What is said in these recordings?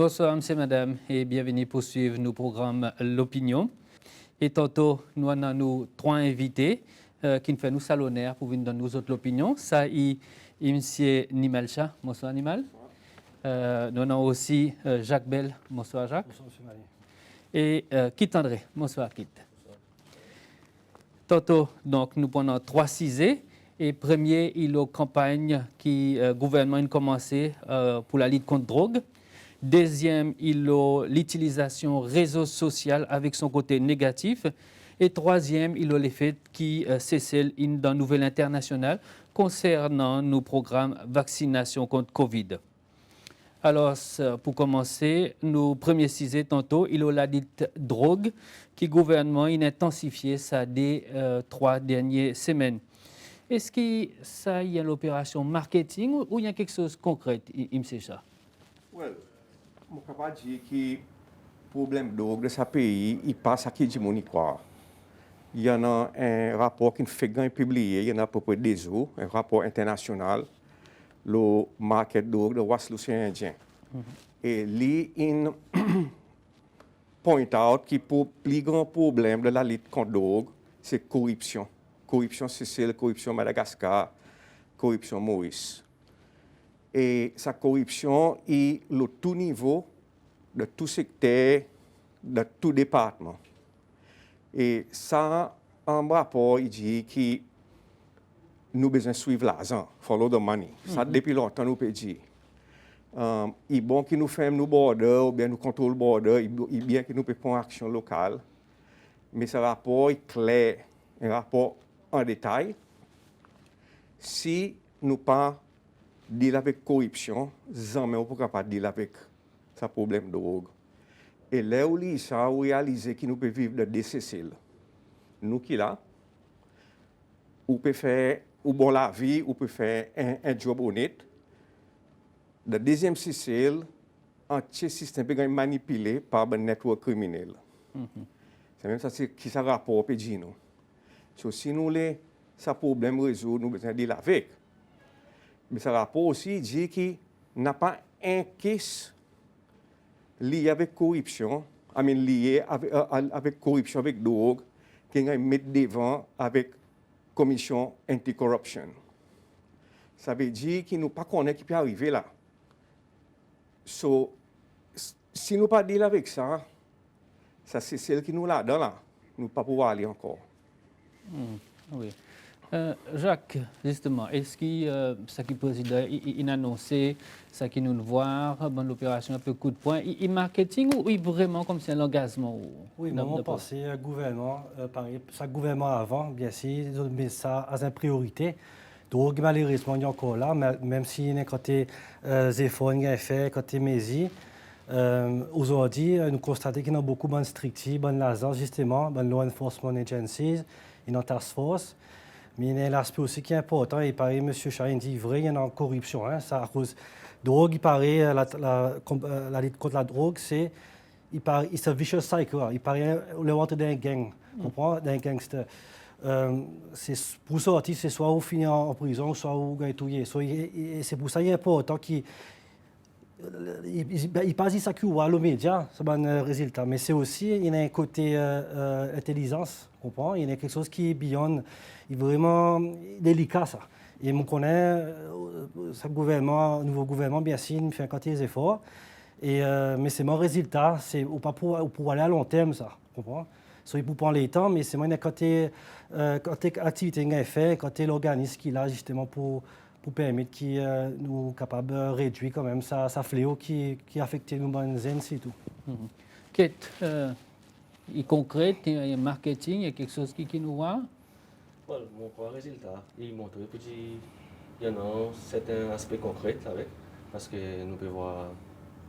Bonsoir, monsieur, madame, et bienvenue pour suivre nos programmes L'Opinion. Et tantôt, nous avons trois invités qui nous font nous salonner pour venir donner nous autres l'opinion. Ça, monsieur Nimalcha. Bonsoir, Nimal. Nous avons aussi Jacques Bell. Bonsoir, Jacques. Bonsoir, monsieur Marie. Et Kit André. Bonsoir, Kit. Tantôt, donc, nous prenons 3 cisés. Et premier, il y a une campagne qui le gouvernement a commencé pour la lutte contre la drogue. Deuxième, il a l'utilisation réseau social avec son côté négatif. Et troisième, il a l'effet qui celle dans nouvelle internationale concernant nos programmes vaccination contre Covid. Alors, pour commencer, nous premier cisé tantôt, il a la dite drogue qui le gouvernement a intensifié ça des 3 dernières semaines. Est-ce que ça y a l'opération marketing ou il y a quelque chose de concret, il me sait ça? Well, je suis capable de dire que le problème de drogue de ce pays, il passe à qui de monitoire. Il y a un rapport qui fait publié, il y en a à peu près 2 jours, un rapport international, le market de drogue de l'océan Indien. Et lui, il point out que le plus grand problème de la lutte contre la drogue, c'est la corruption. Corruption Sicile, corruption Madagascar, corruption Maurice. Et sa corruption est le tout niveau de tout secteur, de tout département. Et ça, en rapport, il dit que nous avons besoin de suivre l'argent, follow the money. Ça, depuis longtemps, nous pouvons dire. Il est bon que nous fassions nos borders, ou bien nous contrôlons le border, il est bien que nous prenions action locale. Mais ce rapport est clair, un rapport en détail. Si nous pas deal avec la corruption, jamais on ne peut pas deal avec ce problème de drogue. Et là où ça, on réalise que nous pouvons vivre de DCC. Nous qui là, on peut faire ou bon la vie, on peut faire un job honnête. Le deuxième système, entier système peut être manipulé par un network criminel. C'est même ça qui ça rapport peut dire nous. So, si nous voulons ce problème résoudre, nous besoin de avec. Mais ce rapport aussi dit qu'il n'y a pas un case lié avec corruption, lié avec corruption, avec drogue, qui est mis devant avec commission anti-corruption. Ça veut dire qu'il nous pas connaît qui peut arriver là. So, si nous pas deal avec ça, ça c'est celle qui nous l'a dans là. Nous ne pouvons pas pouvoir aller encore. Oui. Jacques, justement, est-ce que ce qui président il a annoncé, ce qui nous voit, l'opération un peu coup de poing, il marketing ou il vraiment comme c'est un engagement? Oui, mais on pense au gouvernement, ça gouvernement avant, bien sûr, ils ont mis ça à une priorité. Donc, malheureusement, il y a encore là, même si il y a côté efforts qui fait, côté Mézi, aujourd'hui, nous constatons qu'il y a beaucoup de stricti, de l'agence, justement, de law enforcement agencies, une task force. Mais il y a l'aspect aussi qui est important, il paraît, M. Chahine dit vrai, il y a une corruption. Hein, ça, à cause de drogue, il paraît, la lutte contre la drogue, c'est un vicious cycle. Il paraît, le rentrer dans un gang, comprends, dans un gangster. Pour sortir, c'est soit vous finissez en prison, soit vous gagnez tout. C'est pour ça qu'il est important qu'il passe ça qui voit le média, c'est un résultat. Mais c'est aussi, il y a un côté intelligence, comprends? Il y a quelque chose qui est beyond, il est vraiment délicat ça. Et on connaît, ce gouvernement, nouveau gouvernement, bien sûr, il fait un côté des efforts. Mais c'est mon résultat, c'est pour aller à long terme ça, comprends? Il faut prendre les temps, mais c'est moins côté activité qu'il a fait, côté l'organisme qu'il a justement pour permettre qu'il nous capable de réduire quand même ça fléau qui affecte nous dans les et tout. Kate, il est concret, il y a marketing, il y a quelque chose qui nous voit? Well, mon résultat, il montre qu'il y a un certain aspect concret avec, parce que nous pouvons voir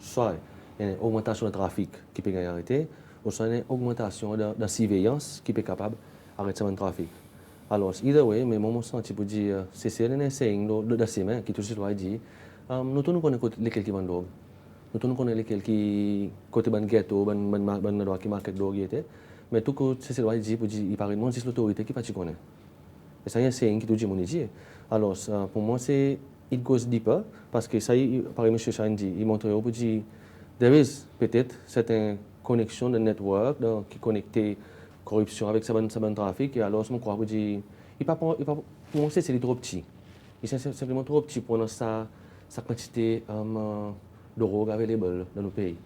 soit il y a une augmentation de trafic qui peut arrêter, ou soit une augmentation de surveillance qui peut capable d'arrêter le trafic. Alors, either way, mais mon senti pour dire, c'est un saying de semaine qui tout de suite dit, nous tous nous connaissons lesquels qui vendent drogue. Nous tous nous connaissons lesquels qui côté ban ghetto, ban droit qui market drogue était, mais tout que c'est dit pour dire, il paraît moins c'est l'autorité qui pas tu connaît. Et ça y est, c'est saying qui tout dit mon dit. Alors, pour moi c'est it goes deeper parce que ça y est, par M. Chahine dit, il montre pour dire there is peut-être certaines connexions de network qui connectent corruption avec sa bonne trafic. Et alors, je crois que il pas pour moi, c'est trop petit. Il est simplement trop petit pour sa quantité de drogue available dans nos pays.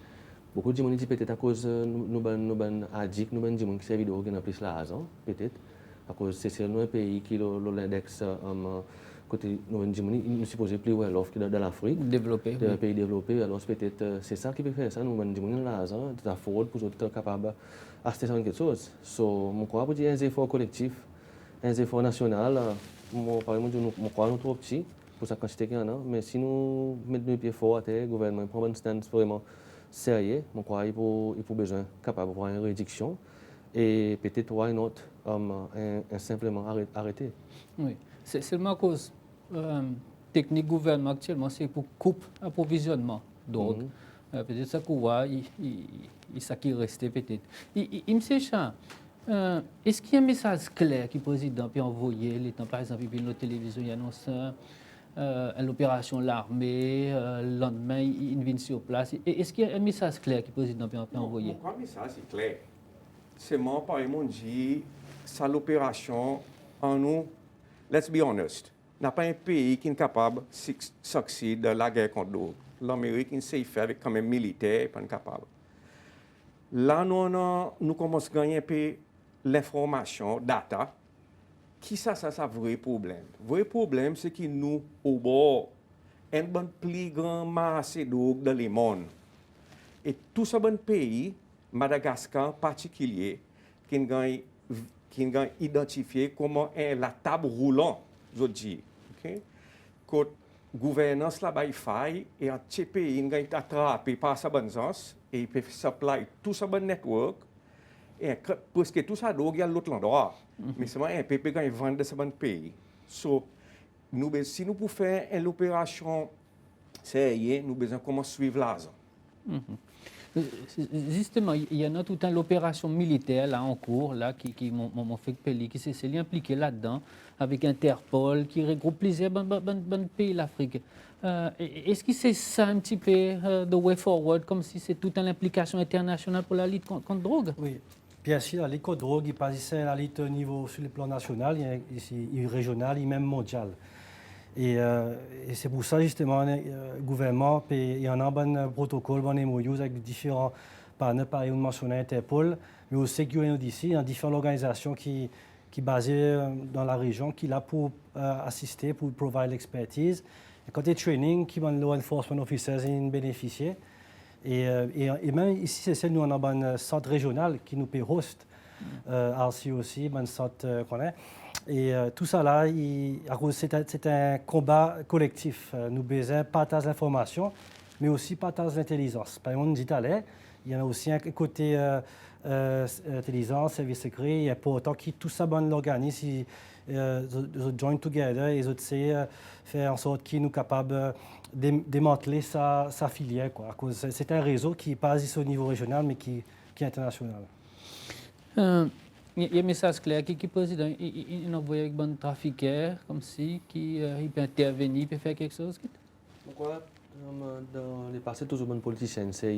Beaucoup de gens disent peut-être à cause nous ban addicts, nous ban des gens qui servent de drogue dans plus l'argent, peut-être. À cause c'est un pays qui l'index côté nous ban des gens, nous supposons plus well off que dans l'Afrique. Développé. Dans un pays développé, alors peut-être c'est ça qui peut faire ça, nous ban des gens l'argent, de la fraude pour être capable d'acheter quelque chose. So, je crois que c'est un effort collectif, un effort national. Par exemple, je crois que nous trop petits pour sa quantité qu'il y en a, mais si nous mettons les pieds forts à terre, le gouvernement prend un stand vraiment sérieux, je crois qu'il faut besoin capable d'avoir une réduction et peut-être why not simplement arrêter. Oui, c'est seulement à cause technique gouvernement actuellement, c'est pour couper l'approvisionnement d'ordre. Peut-être ça ça qui restait peut-être. Il me sait ça. Est-ce qu'il y a un message clair que le président peut envoyer, par exemple, il la télévision, il annonce l'opération l'armée, le lendemain, il vient sur place. Est-ce qu'il y a un message clair que le président peut envoyer? Le message est clair. C'est moi, par exemple, dit, ça l'opération en nous, let's be honest, n'a pas un pays qui est capable de succéder dans la guerre contre l'autre. L'Amérique, il sait faire avec quand même militaire, pas capable. Là, nous commençons à gagner un peu l'information, data. Qui ça, vrai problème? Vrai problème, c'est que nous, au bord, un bon plus grand masse d'eau dans le monde. Et tout ce bon pays, Madagascar en particulier, qui a identifié comme la table roulante, je dis. Okay? Quand gouvernance là-bas faille et un petit pays il a attrapé par sa bonne sens et il peut supply tout ce bon network et presque tout ça donc il y a l'autre endroit mais c'est un peu quand ils vendent de ce bon pays. So si nous pouvons faire une opération sérieuse, nous besoin comment suivre l'argent. Justement, il y en a tout un l'opération militaire là en cours là qui m'ont fait pays qui s'est impliqué là-dedans avec Interpol qui regroupe plusieurs bon pays de l'Afrique. Est-ce que c'est ça un petit peu the way forward comme si c'est toute une implication internationale pour la lutte contre la drogue? Oui. Bien sûr, la lutte contre la drogue, il passe à la lutte au niveau sur le plan national, il régional, et même mondial. Et c'est pour ça, justement, le gouvernement, il y en a un bon protocole, un MOU avec différents partenaires, par exemple, mentionné Interpol, mais aussi UNODC, il y a différentes organisations qui sont basées dans la région, qui sont là pour assister, pour provide l'expertise. Et quand il y a training, qui vont law enforcement officers bénéficier. Et même ici, c'est nous, on a un centre régional qui nous peut host, RCOC, un centre qu'on a. Et tout ça là, c'est un combat collectif. Nous besoin de partager l'information, mais aussi partager l'intelligence. Par exemple, on dit il y en a aussi un côté intelligence, service secret, et important que tout ça bon l'organisme, join together et faire en sorte qu'ils nous capables de démanteler sa filière. C'est un réseau qui n'est pas ici au niveau régional, mais qui est international. Il y a un message clair qui le président il envoie avec bon trafiqueur comme si il peut intervenir, il peut faire quelque chose. Pourquoi dans les passés toujours bon politicien c'est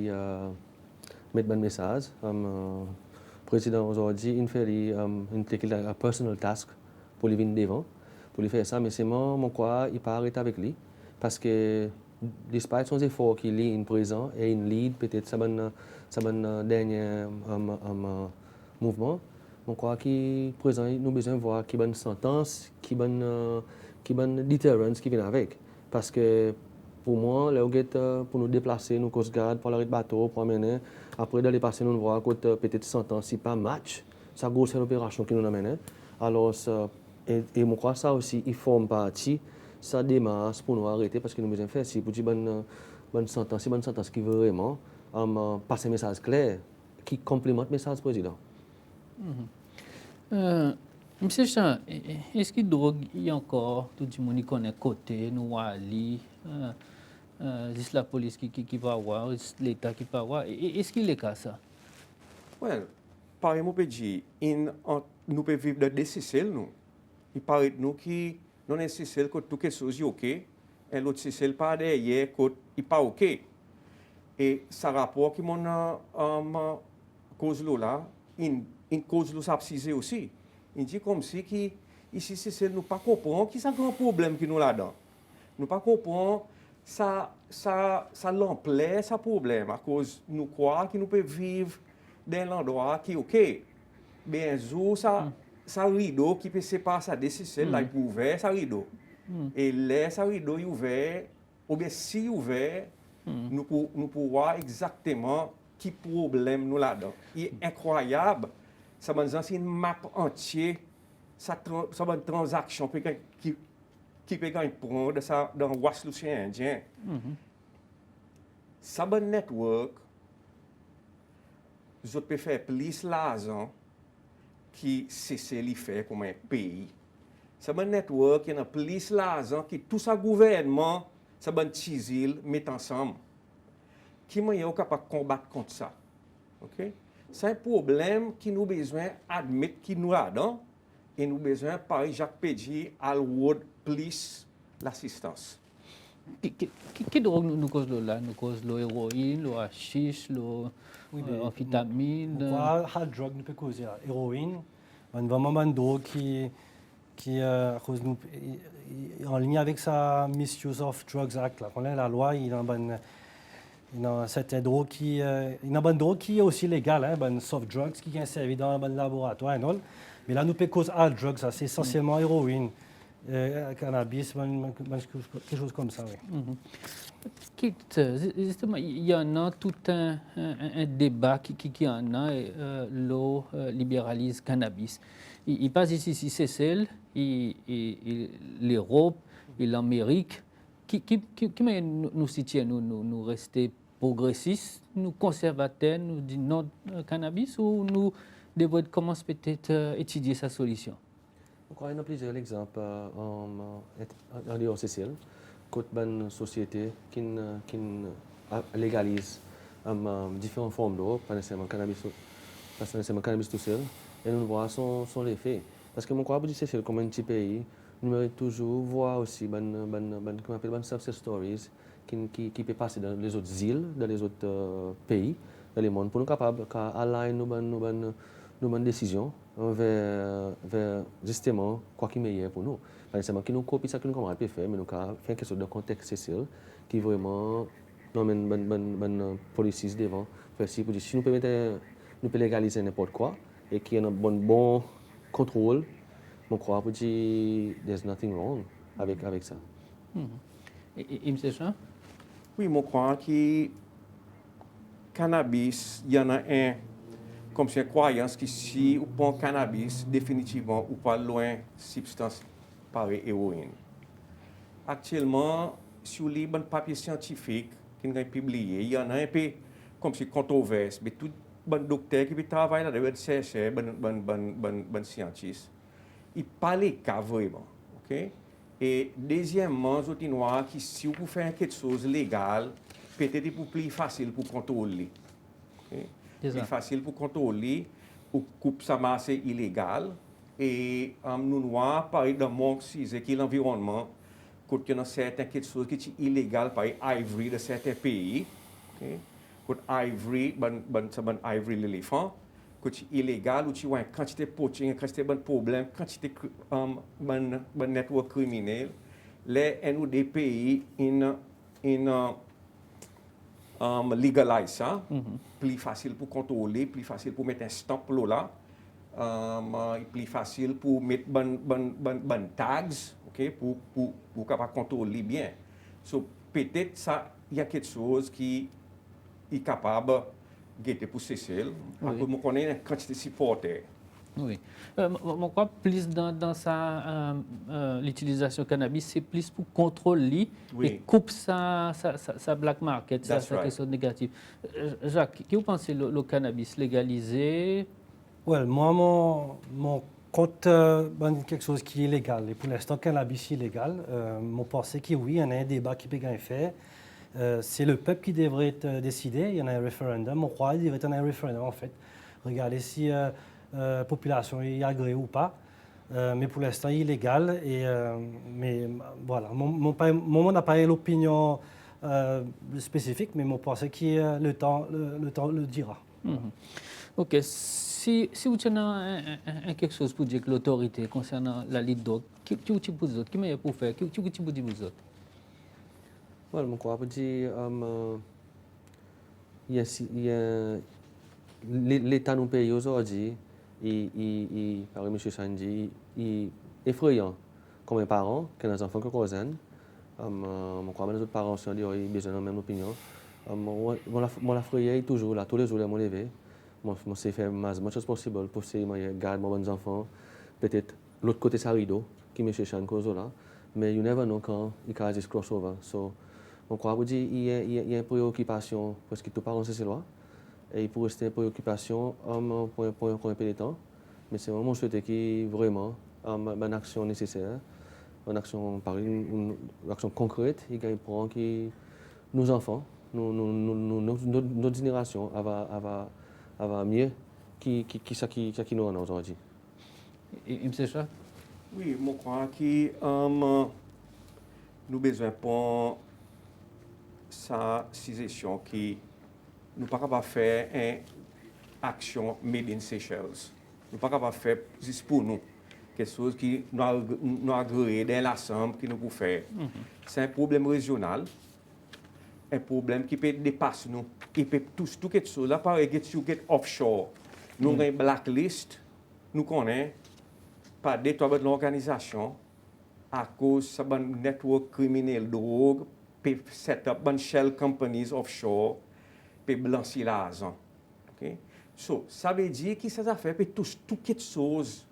mettre bon message. Le président aujourd'hui il fait un personal task pour lui venir devant, pour lui faire ça, mais c'est mon quoi il pas arrêter avec lui parce que despite son effort qu'il est en présent et il lead peut-être sa bonne dernier mouvement. Je crois que présent nous besoin de voir qui bonne sentence, qui bonne deterrence qui vient avec. Parce que pour moi, pour nous déplacer, nous Coast Guard, pour l'arrêt de bateau, pour amener, après d'aller passer, nous voir peut-être sentence, si pas match, ça grosse l'opération qui nous amène. Alors, et je crois que ça aussi, il forme partie, ça démarche pour nous arrêter parce que nous besoin de faire si pour dire bonne sentence qui veut vraiment passer un message clair qui complémente le message du président. Monsieur Chan, est-ce que drogue il y a encore tout le monde qui connaît côté nous Ali, juste la police qui va voir, l'État qui va voir, est-ce qu'il est cas ça? Well, par exemple, nous pouvons vivre de Sicile, nous. Il paraît nous qui non est Sicile que tout quelque chose est ok, et l'autre Sicile pas derrière que il pas ok. Et ça rapport qui mon cause là, une cause là s'absise aussi. Il dit comme si qui ici c'est nous pas comprendre qui ça grand problème qui nous là-dedans. Nous pas comprendre ça l'ampleur ça problème à cause nous croire que nous peut vivre dans l'endroit qui OK. Bien jour ça rideau qui peut séparer ça décision là il peut ouvert ça rideau. Et là ça rideau est ouvert ou bien si ouvert nous pouvons voir exactement qui problème nous là-dedans. Il est incroyable. Ça veut dire c'est une map entière ça va une transaction qui peut prendre ça dans l'Ouest l'océan Indien. Ça va network je peux faire plus l'argent qui c'est li fait comme un pays. Ça va network qui a plus l'argent qui tout ça gouvernement ça va tisil mettre ensemble. Qui est capable de combattre contre ça. OK? C'est un problème qui nous besoin admettre qui nous a dans et nous besoin par Jacques Pédier à plus l'assistance. Qui drogue nous cause là? Nous cause l'héroïne, le hashish, l'amphétamine. Pourquoi hard drug nous peut causer là? Héroïne, vraiment une drogue qui à cause nous en ligne avec sa Misuse of Drugs Act là. Quand la loi il y a certaines drogues qui il y a une bonne drogue qui est aussi légale hein, bonne soft drugs qui est servi dans un laboratoire et non. Mais là nous peut cause hard drugs ça c'est essentiellement héroïne. Cannabis, quelque chose comme ça, oui. Justement, il y en a tout un débat qui en a, l'eau libéralise cannabis. Il passe ici, c'est celle, l'Europe et l'Amérique. Qui nous situe, nous rester progressistes, nous conservateurs, nous disons non cannabis ou nous devons commencer peut-être à étudier sa solution? Il y a plusieurs exemples en dehors Sicile, quand une société qui légalise différentes formes d'eau, pas nécessairement cannabis tout seul, et nous voyons son effet. Parce que mon crois que Sicile, comme un petit pays, nous mettons toujours voir aussi des success stories qui peuvent passer dans les autres îles, dans les autres pays, dans le monde, pour nous capables d'aligner nos décisions vers justement quoi qui est meilleur pour nous. Par exemple, qui nous copie ça que nous comment faire, mais nous faire quelque chose de contexte social qui vraiment nous une policies devant faire si pour dire si nous peut légaliser n'importe quoi et qu'il y a un bon contrôle, je crois pour dire there's nothing wrong avec ça. Et M. Jean? Oui, je crois que cannabis, il y en a un comme c'est une croyance que si on prend cannabis, définitivement, ou pas loin substance pareille héroïne. Actuellement, sur les papiers scientifiques qui ont été publiés, il y en a un peu comme si controverse, mais tout bon docteur qui travaille là, des chercheurs, bon scientistes, il parle les cas vraiment, ok? Et deuxièmement, je dis que si vous faites quelque chose de légal, peut-être plus facile pour contrôler. Okay? C'est facile pour contrôler ou coupe sa masse illégale et nous noirs par dans mon qui est l'environnement quand il y a certaines choses qui sont illégales par ivory de certains pays quand ivory ivory l'éléphant quand c'est illégal ou tu vois une quantité de poaching une quantité de problème quantité de network criminel les nous des pays legalize ça, plus facile pour contrôler, plus facile pour mettre un stop là, plus facile pour mettre bon tags, ok, pour capable contrôler bien. So peut-être ça, il y a quelque chose qui est capable de pour cesser. Parce que je connais une quantité de supporters. Oui. Je crois plus dans l'utilisation du cannabis, c'est plus pour contrôler et couper sa black market, sa question négative. Jacques, qu'est-ce que vous pensez le cannabis légalisé? Ouais, moi, mon compte quelque chose qui est légal. Et pour l'instant, le cannabis est illégal. Mon pensée que oui, il y en a un débat qui peut être fait. C'est le peuple qui devrait décider. Il y en a un référendum. On croit qu'il devrait y avoir un référendum, en fait. Regardez si la population est agréée ou pas. Mais pour l'instant, il est illégal. Mais voilà, mon n'a pas l'opinion spécifique, mais je pense que le temps le dira. OK. Si vous avez quelque chose pour dire que l'autorité concernant la lutte drogue, qui vous pour vous autres? Qui meilleur pour faire? Qui vous dire vous autres? Voilà, je crois que il y a l'État nous paye aujourd'hui, par M. Sanji, il est effrayant comme un parent, que nos enfants qui causent. Je crois que les autres parents sont ils ont besoin de la même opinion. Moi, la frayeur est toujours là, tous les jours, je me lever. Moi, je fais as much as possible pour essayer de garder mes bons enfants. Peut-être l'autre côté, c'est rideau, qui me cherche cause là. Mais you never know quand il y a des crossover. So, je crois qu'il y a une préoccupation, parce que tous les parents, c'est loi. Et il pourrait rester une préoccupation pour un peu de temps. Mais c'est vraiment souhaité qu'il y ait vraiment une action nécessaire, une action, une action concrète, et qu'il prend que nos enfants, notre génération, va mieux que nous avons aujourd'hui. Et M. Chat? Oui, je crois que nous avons besoin pour sa situation qui nous ne pouvons pas faire une action made in Seychelles. Nous ne pouvons pas faire juste pour nous quelque chose qui nous agrée dans l'ensemble qui nous peut faire. C'est un problème régional, un problème qui peut dépasser nous. Qui peut tout quelque chose. Là, par exemple, offshore, nous avons une blacklist, nous connaissons pas des trois organisations à cause de ce network criminel de drogue, peut set up une shell companies offshore, peut blanchir l'argent. Okay? So, ça veut dire que ces affaires peuvent toucher toutes les choses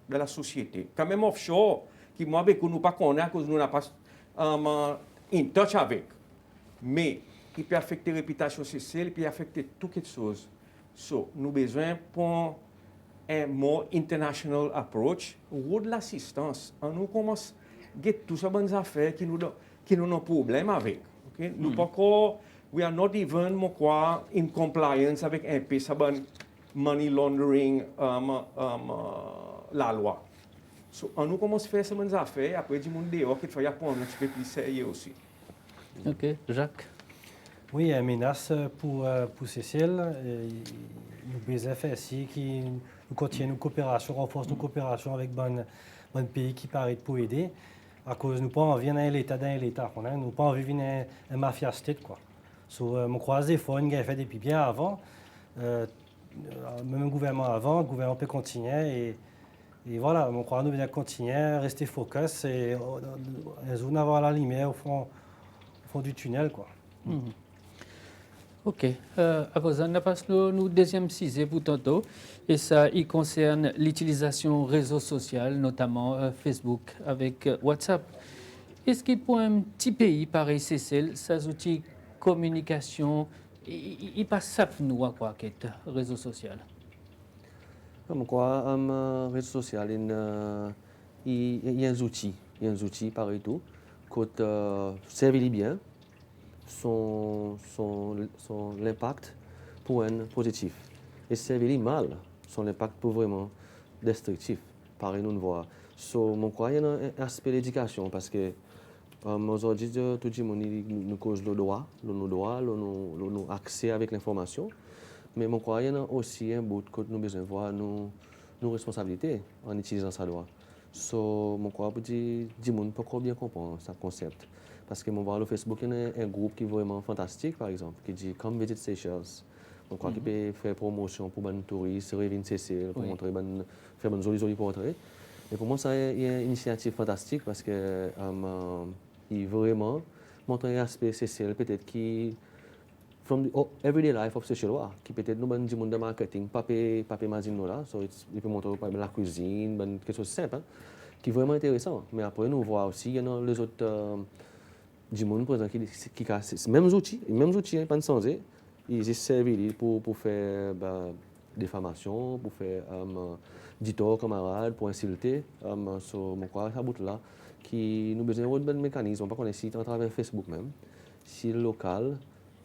de la société. Quand même offshore, qui moi, nous ne pas connaître à cause nous n'avons pas in touch avec. Mais il peut affecter la réputation sociale, il peut affecter toutes les choses. So, nous avons besoin pour un more international approach, ou de l'assistance. Nous commençons à get toutes ces bonnes affaires qui nous ont problème avec. Okay? Nous pas encore, we are not even in compliance avec un peu ça money laundering la loi. So, nous commençons à faire ces bonnes affaires, après du monde dehors qui fait apprendre un petit peu plus sérieux aussi. OK. Jacques? Oui, il y a une menace pour Cécile. Nous besoin faire ici qui nous continue nos coopérations, renforce nos coopérations avec bon pays qui paraît pour aider. À cause nous pas envie d'un l'État nous pas envie d'une un mafia state quoi. So mon croisé faut une fait depuis bien avant. Même le gouvernement peut continuer et voilà, mon croisé nous vient continuer, rester focus et avoir la lumière au fond du tunnel quoi. OK. Avant ça, nous passons au deuxième sujet pour tantôt. Et ça, il concerne l'utilisation réseaux sociaux, notamment Facebook avec WhatsApp. Est-ce que pour un petit pays pareil, Cécile, ces outils de communication, il passe ça pour nous à quoi, les réseaux sociaux? Je crois que les réseaux sociaux, il y a un outil pareil tout, qui servent bien. Son l'impact pour un positif. Et c'est mal, son impact pour vraiment destructif. Pareil, nous le voyons. So, mon crois, il y a un aspect d'éducation parce que aujourd'hui, tout le monde nous cause le droit, le accès avec l'information. Mais mon crois, il y a aussi un bout que nous avons besoin de voir nos responsabilités en utilisant ça droit. So, mon crois, tout le monde peut bien comprendre ce concept. Parce que mon voir le Facebook, il y a un groupe qui est vraiment fantastique, par exemple, qui dit Come visit Seychelles. Donc, qu'il peut faire promotion pour les touristes, revenir Seychelles, pour montrer, faire une jolie portrait. Et pour moi, ça il y a une initiative fantastique parce que il vraiment montre un aspect Seychelles, peut-être qui, from the everyday life of Seychelles, qui peut-être nous du monde de marketing, pas imaginer là, so il peut montrer la cuisine, quelque chose de simple, hein, qui est vraiment intéressant. Mais après, nous voyons aussi, il y a les autres. Du monde, par exemple, qui a ces mêmes outils, pas de changer, ils servent pour faire diffamation, pour faire du tort camarade, pour insulter. So, je crois que ça bout là, qui nous besoin de mécanismes, on ne peut pas connaître à travers Facebook même, si local,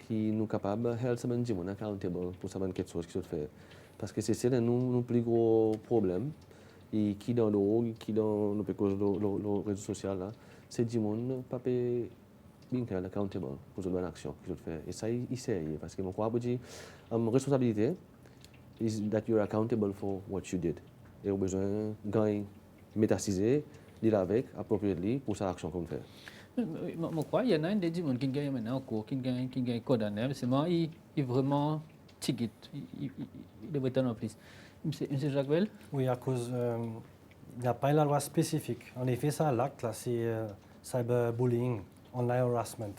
qui nous capable de faire du monde accountable pour savoir quelque chose qui se fait. Parce que c'est nos plus gros problèmes, et qui dans le qui dans les réseaux sociaux là, c'est du monde pas bien accountable pour cette bonne action que je fais. Et ça, il sait, parce que mon crois dire, responsabilité is that you're accountable for what you did. Et au besoin, gagner, métasiser, lire avec, appropriately pour cette action qu'on fait. Je crois qu'il y en a des gens qui gagnent maintenant en cours, qui gagnent condamné, mais c'est moi, il vraiment ticket, il devrait être en plus. Monsieur Jacques Bell? Oui, à cause, il n'y a pas la loi spécifique. En effet, ça, l'acte, là, c'est cyberbullying, online harassment.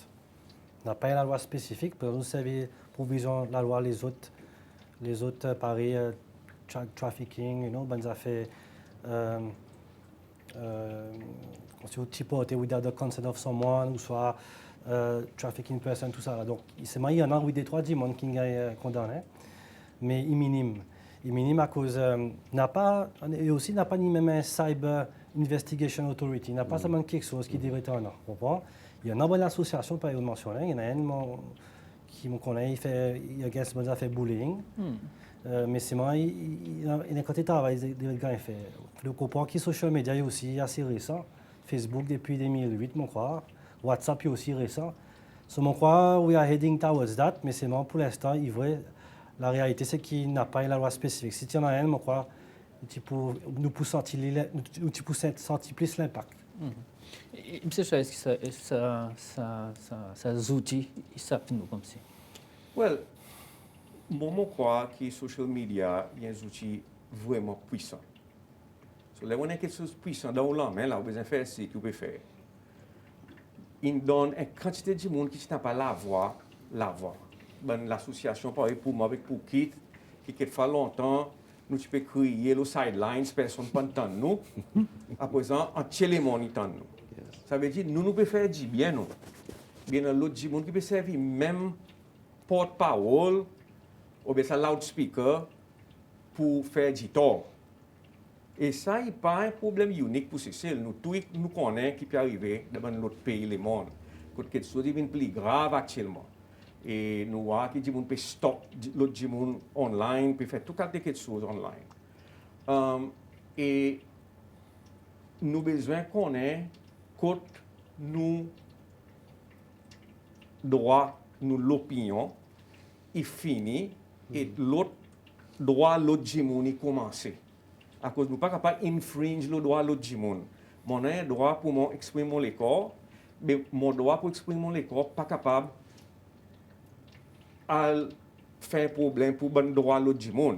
Il n'y a pas la loi spécifique, pour nous, c'est provision la loi, les autres pareil, trafficking, bonnes affaires. Type without the consent of someone, ou soit trafficking person, tout ça. Là. Donc, il y en a, oui, des trois dimanches qui sont condamnés, mais il minime. Il minime à cause, n'a pas, et aussi n'a pas ni même un Cyber Investigation Authority, n'a pas seulement quelque chose qui devrait être en ordre. Il y a une bonne association, par exemple, mentionnée, il y en a un qui me connaît, il a fait bullying. Mais c'est moi, il a un côté travail, il fait. Le comprendre que les social media est aussi assez récent. Facebook depuis 2008, mon crois. WhatsApp est aussi récent. So, mon crois, we are heading towards that, mais c'est moi, pour l'instant, la réalité, c'est qu'il n'a pas la loi spécifique. Si tu en as un, mon crois, nous pouvons sentir plus l'impact. Monsieur Charles, est-ce que ça outils, ça fait nous comme ça? Well, moi, je crois que les social media, il y a des outils vraiment puissants. So, là, on a quelque chose de puissant dans le mais là, vous pouvez faire ce que vous pouvez faire. Il donne une quantité de monde qui n'a pas la voix. L'association, par exemple, pour moi, avec Poukit, qui fait longtemps, nous pouvons crier les sidelines, personne ne peut entendre nous. À présent, entier les monde entend nous. Ça veut dire, nous pouvons faire du bien, nous. Bien, l'autre monde qui peut servir même porte-parole, ou bien ça loudspeaker, pour faire du tort. Et ça, il n'y a pas un problème unique pour ceci. Nous tous nous connaissons qui peut arriver dans l'autre pays, le monde. Quelque chose devient plus grave actuellement. Et nous voyons que les gens peuvent stopper l'autre gens online, peuvent faire tout quelque chose online. Et nous avons besoin de connaître que nous droit, nous l'opinion, il finit et l'autre droit, l'autre gens commencer. À cause nous pas capable d'infringe le droit de l'autre monde. Mon a un droit pour exprimer les corps, mais mon droit pour exprimer les corps pas capable à faire problème pour le droit de l'autre monde.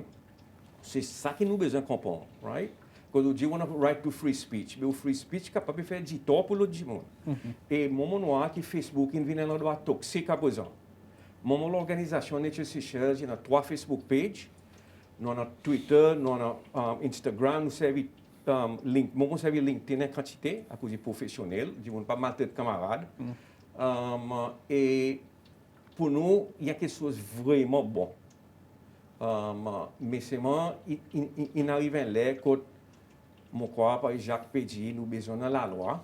C'est ça que nous besoin comprendre, right? Quand on dit on a right to free speech, mais le free speech capable de faire du tort pour l'autre monde. Et moment noir que Facebook il vient un droit toxique à présent. Moment l'organisation Nature Seychelles, il y a 3 Facebook pages. Nous avons Twitter, nous avons Instagram, nous servons LinkedIn en quantité, à cause des professionnels, ils n'ont pas mal de camarades. Et pour nous, il y a quelque chose de vraiment bon. Mais c'est moi, il arrive un l'air que, mon crois, par Jacques Pédi, nous avons besoin de la loi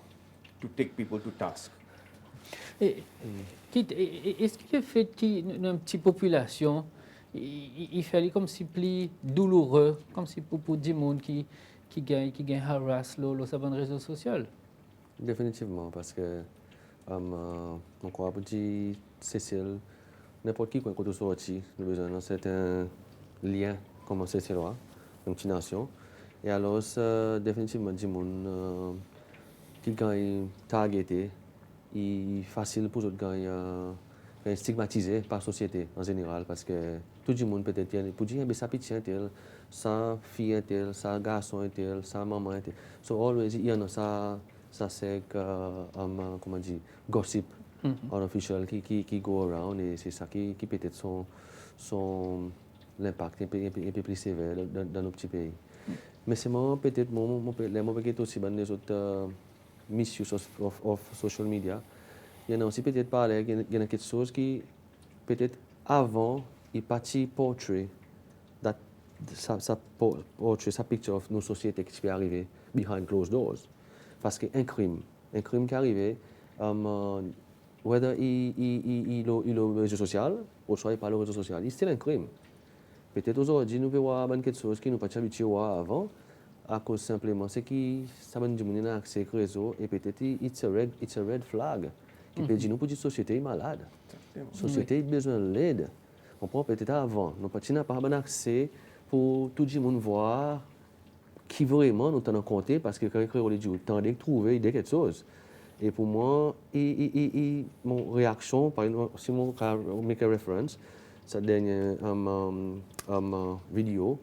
to take people to task. Est-ce qu'il fait une petite population, il fait comme si plus douloureux, comme si pour des gens qui gagnent harass sur les réseaux sociaux? Définitivement, parce que on croit que Cécile, n'importe qui quand on sorti, nous avons besoin d'un certain lien comme Cécile, une petite nation. Et alors, définitivement, des gens qui gagnent targeté, il est facile pour eux de gagner stigmatisé par la société en général, parce que tout le monde peut être pour dire mais ça petit tel, ça fille tel, ça garçon tel, ça maman tel. So always il y en a ça c'est comment dire gossip unofficial qui go around, et c'est ça qui peut-être son l'impact un peu plus sévère dans nos petits pays. Mais c'est moi peut-être mon peut-être aussi dans les autres misuse of social media. Il y en a aussi peut-être parler, il y en a quelque chose qui peut-être avant il partit portrait sa picture de nos sociétés qui peut arriver behind closed doors, parce qu'un crime qui arrive, whether il au réseau social ou soit il pas le réseau social, c'est un crime. Peut-être aujourd'hui nous pouvons voir quelque chose qui nous pas habitué à avant, à cause simplement c'est que ça va nous donner accès au réseau, et peut-être it's a red flag. qui peut dire nous pour dire société est malade. La société a besoin d'aide. On prend peut-être avant. Nous n'avons pas bon accès pour tout le monde voir qui vraiment nous tenons compte parce que quand on dit temps de trouver quelque chose. Et pour moi, mon réaction, par exemple, si on make a reference, cette dernière vidéo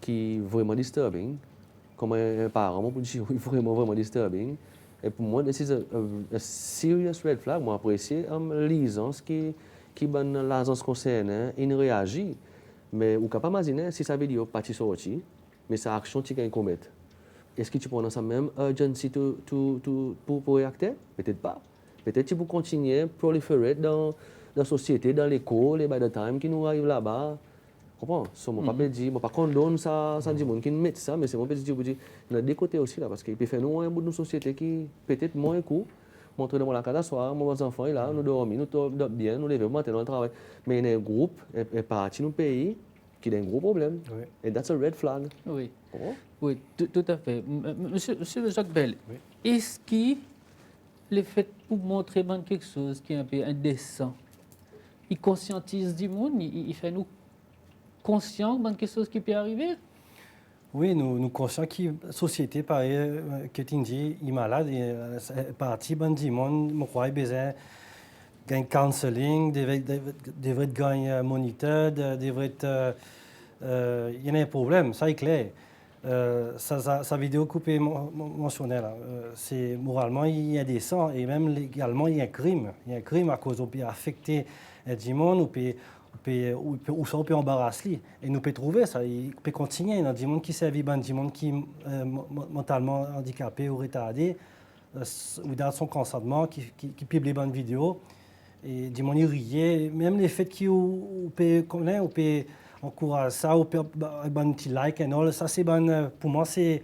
qui est vraiment disturbing, comme un parent, pour dire vraiment disturbing. Et pour moi, this is a serious red flag. Moi, apprécié lisant ce qui bonne l'agence concernée, il réagit. Mais ou capable imaginer si sa vidéo pas sorti, mais sa action tu gagne commettre. Est-ce que tu prends ça même urgency pour réacter? Peut-être pas. Peut-être tu peux continuer à proliférer dans la société, dans l'école, et by the time qui nous arrive là-bas. Comprends? So, mon papa dit, mon pas condamne ça dit mon qui met ça, mais c'est mon petit dit, il y a des côtés aussi là, parce qu'il peut faire nous un bout de société qui peut-être moins court. Montrer dans la casa soir, mon enfant est là, nous dormons, nous dormons bien, nous levons matin, nous travaillons. Mais il y a un groupe, et parti dans le pays, qui a un gros problème. Oui. Et that's a red flag. Oui, Comprends? oui, tout à fait. Monsieur Jacques Bell, est-ce que le fait pour montrer ben, quelque chose qui est un peu indécent, il conscientise du monde, il fait nous conscients de quelque chose qui peut arriver? Oui, nous conscients que la société, pareil, que tu dis, est malade, et partie bon du monde, je crois, besoin d'un counseling, devrait gagner un moniteur, devrait il y a un problème, ça est clair. Sa vidéo coupée mentionnée là, c'est moralement il y a des sangs et même légalement il y a un crime. Il y a un crime à cause on peut affecter du monde, ou ça on peut embarrasser. Et nous peut trouver ça, il peut continuer. Il y a du monde qui servent, du monde qui est mentalement handicapé ou retardé, ou dans son consentement, qui publie les bonnes vidéos. Et du monde il riait, même les faits qu'on peut connaître, on peut encourager ça, on peut un petit like et all, ça c'est bon, pour moi c'est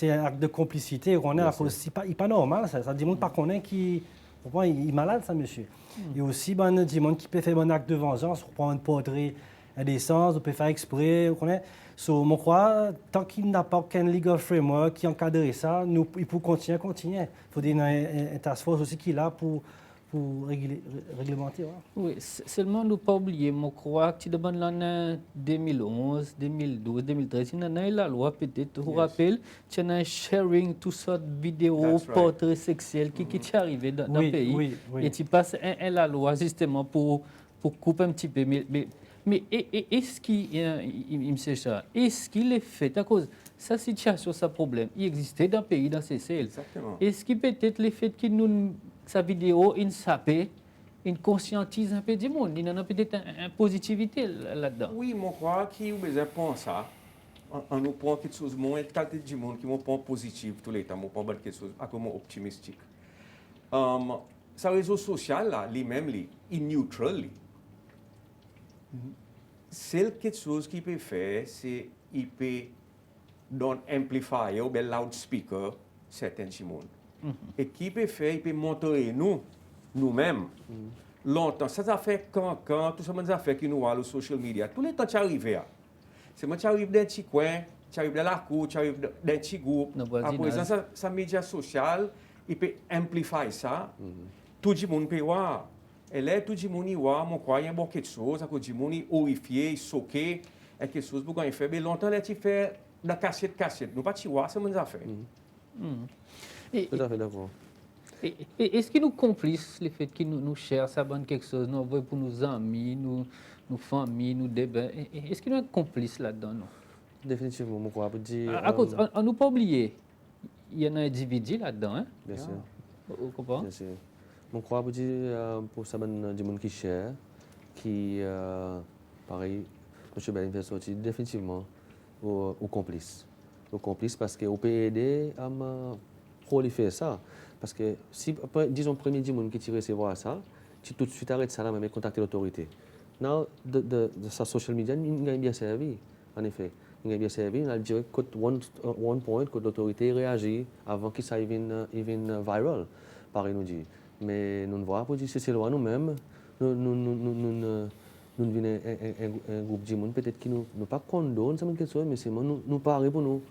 un acte de complicité. On est c'est pas normal ça dit monde pas connaît qui pour moi il est malade ça monsieur. Et aussi ben du monde qui peut faire un acte de vengeance, on prend un portrait indécence, on peut faire exprès, on connaît. So, je crois, tant qu'il n'a pas aucun legal framework qui encadre ça, il faut continuer. Il faut une task force aussi qui est là pour réglementer. Ouais. Oui, seulement ne pas oublier, je crois que dans l'année 2011, 2012, 2013, il y a la loi peut-être, vous rappelez, il y a un sharing, toutes sortes de vidéos, portraits sexuels qui est arrivé dans le pays. Oui. Et tu passes la loi justement pour couper un petit peu. Mais est-ce qu'il est fait à cause de sa situation, ce problème, il existait dans le pays, dans ces cells. Est-ce qu'il peut-être le fait que nous, sa vidéo, il sapé, il conscientise un peu du monde, il y a peut-être une positivité là-dedans. Oui, je crois qu'il y a besoin de penser ça. On nous prend quelque chose, moins qualité du monde qui me prend positif tout le temps, je prends quelque chose à comme optimistique. Sa réseau social là, lui-même, il est neutral. C'est quelque chose qu'il peut faire, c'est qu'il peut donner amplifier ou bien loudspeaker certains monde. Et qui peut faire, il peut montrer nous-mêmes. Longtemps, ça fait quand tout ça, ça fait que nous allons sur social media. Tous les temps, tu arrives. C'est moi, tu arrives dans un petit coin, tu arrives dans la cour, tu arrives dans un petit groupe. Après ça, média social, il peut amplifier ça. Tout le monde peut voir. Et là, tout le monde voit, je crois, il y a quelque chose, tout le monde est horrifié, choqué, et quelque chose pour qu'on fait. Mais longtemps, là, tu fais la cassette. Nous pas tu vois, c'est mon affaire. Tout à fait d'accord. Est-ce qu'il nous complice le fait qu'il nous cherche à bonne quelque chose, nous envoie pour nos amis, nos familles, nos débats? Est-ce qu'il nous est complice là-dedans? Non? Définitivement, je crois. À cause, on nous pas oublier, il y a un individu là-dedans, hein? Bien sûr. Vous comprenez? Bien sûr. Je crois pour ça, du monde qui cher, qui, pareil, M. Bellin fait sortir définitivement au complice. Au complice parce qu'on peut aider à proliférer ça. Parce que si, disons, premier du monde qui tire recevoir ça, tu tout de suite arrêtes ça là, même contacter l'autorité. Now, de sa social media, il a bien servi, en effet. Il a bien servi, il a direct one point que l'autorité réagit avant que ça even viral, pareil nous dit. Mais nous ne voyons pas, c'est loin nous-mêmes, nous venons un groupe de monde, peut-être qui nous pas condamne, ça quelque chose, mais c'est nous parler pour nous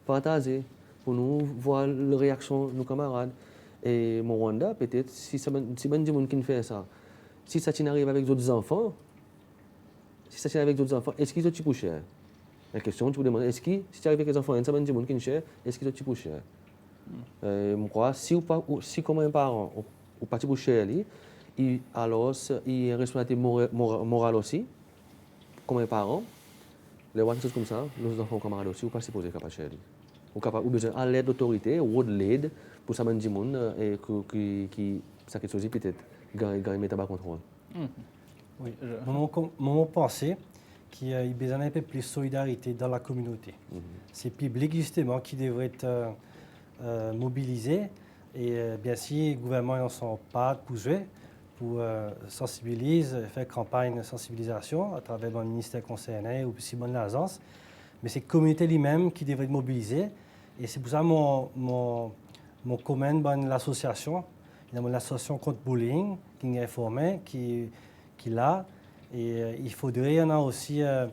partager, pour nous voir la réaction de nos camarades. Et mon Rwanda, peut-être, si ben du monde qui fait ça, si ça arrive avec d'autres enfants, est-ce qu'ils ont petit pour cher? La question, tu peux demander, est-ce que si tu arrives avec les enfants, ça ben du monde qui cher, est-ce qu'ils ont petit pour cher? Je crois, si comme un parent, ou pas petit pour cher, alors il y a une responsabilité morale aussi, comme un parent. Les choses comme ça, nos enfants camarades aussi, ou pas supposé capable cher. Ou besoin à l'aide d'autorité, ou de l'aide pour ça ben du monde et qui ça quelque chose peut-être gagne mettre à contrôle. Oui, mon pensée qu'il y a besoin d'un peu plus de solidarité dans la communauté. C'est le public justement qui devrait être mobilisé et bien sûr, le gouvernement n'en sont pas pour jouer, pour sensibiliser, faire campagne de sensibilisation à travers le ministère concerné ou aussi l'agence. Mais c'est la communauté elle-même qui devrait être mobilisée. Et c'est pour ça que mon commande l'association. Il y a une association contre le bullying qui est formée, qui là. Et il faudrait, il y en a aussi, la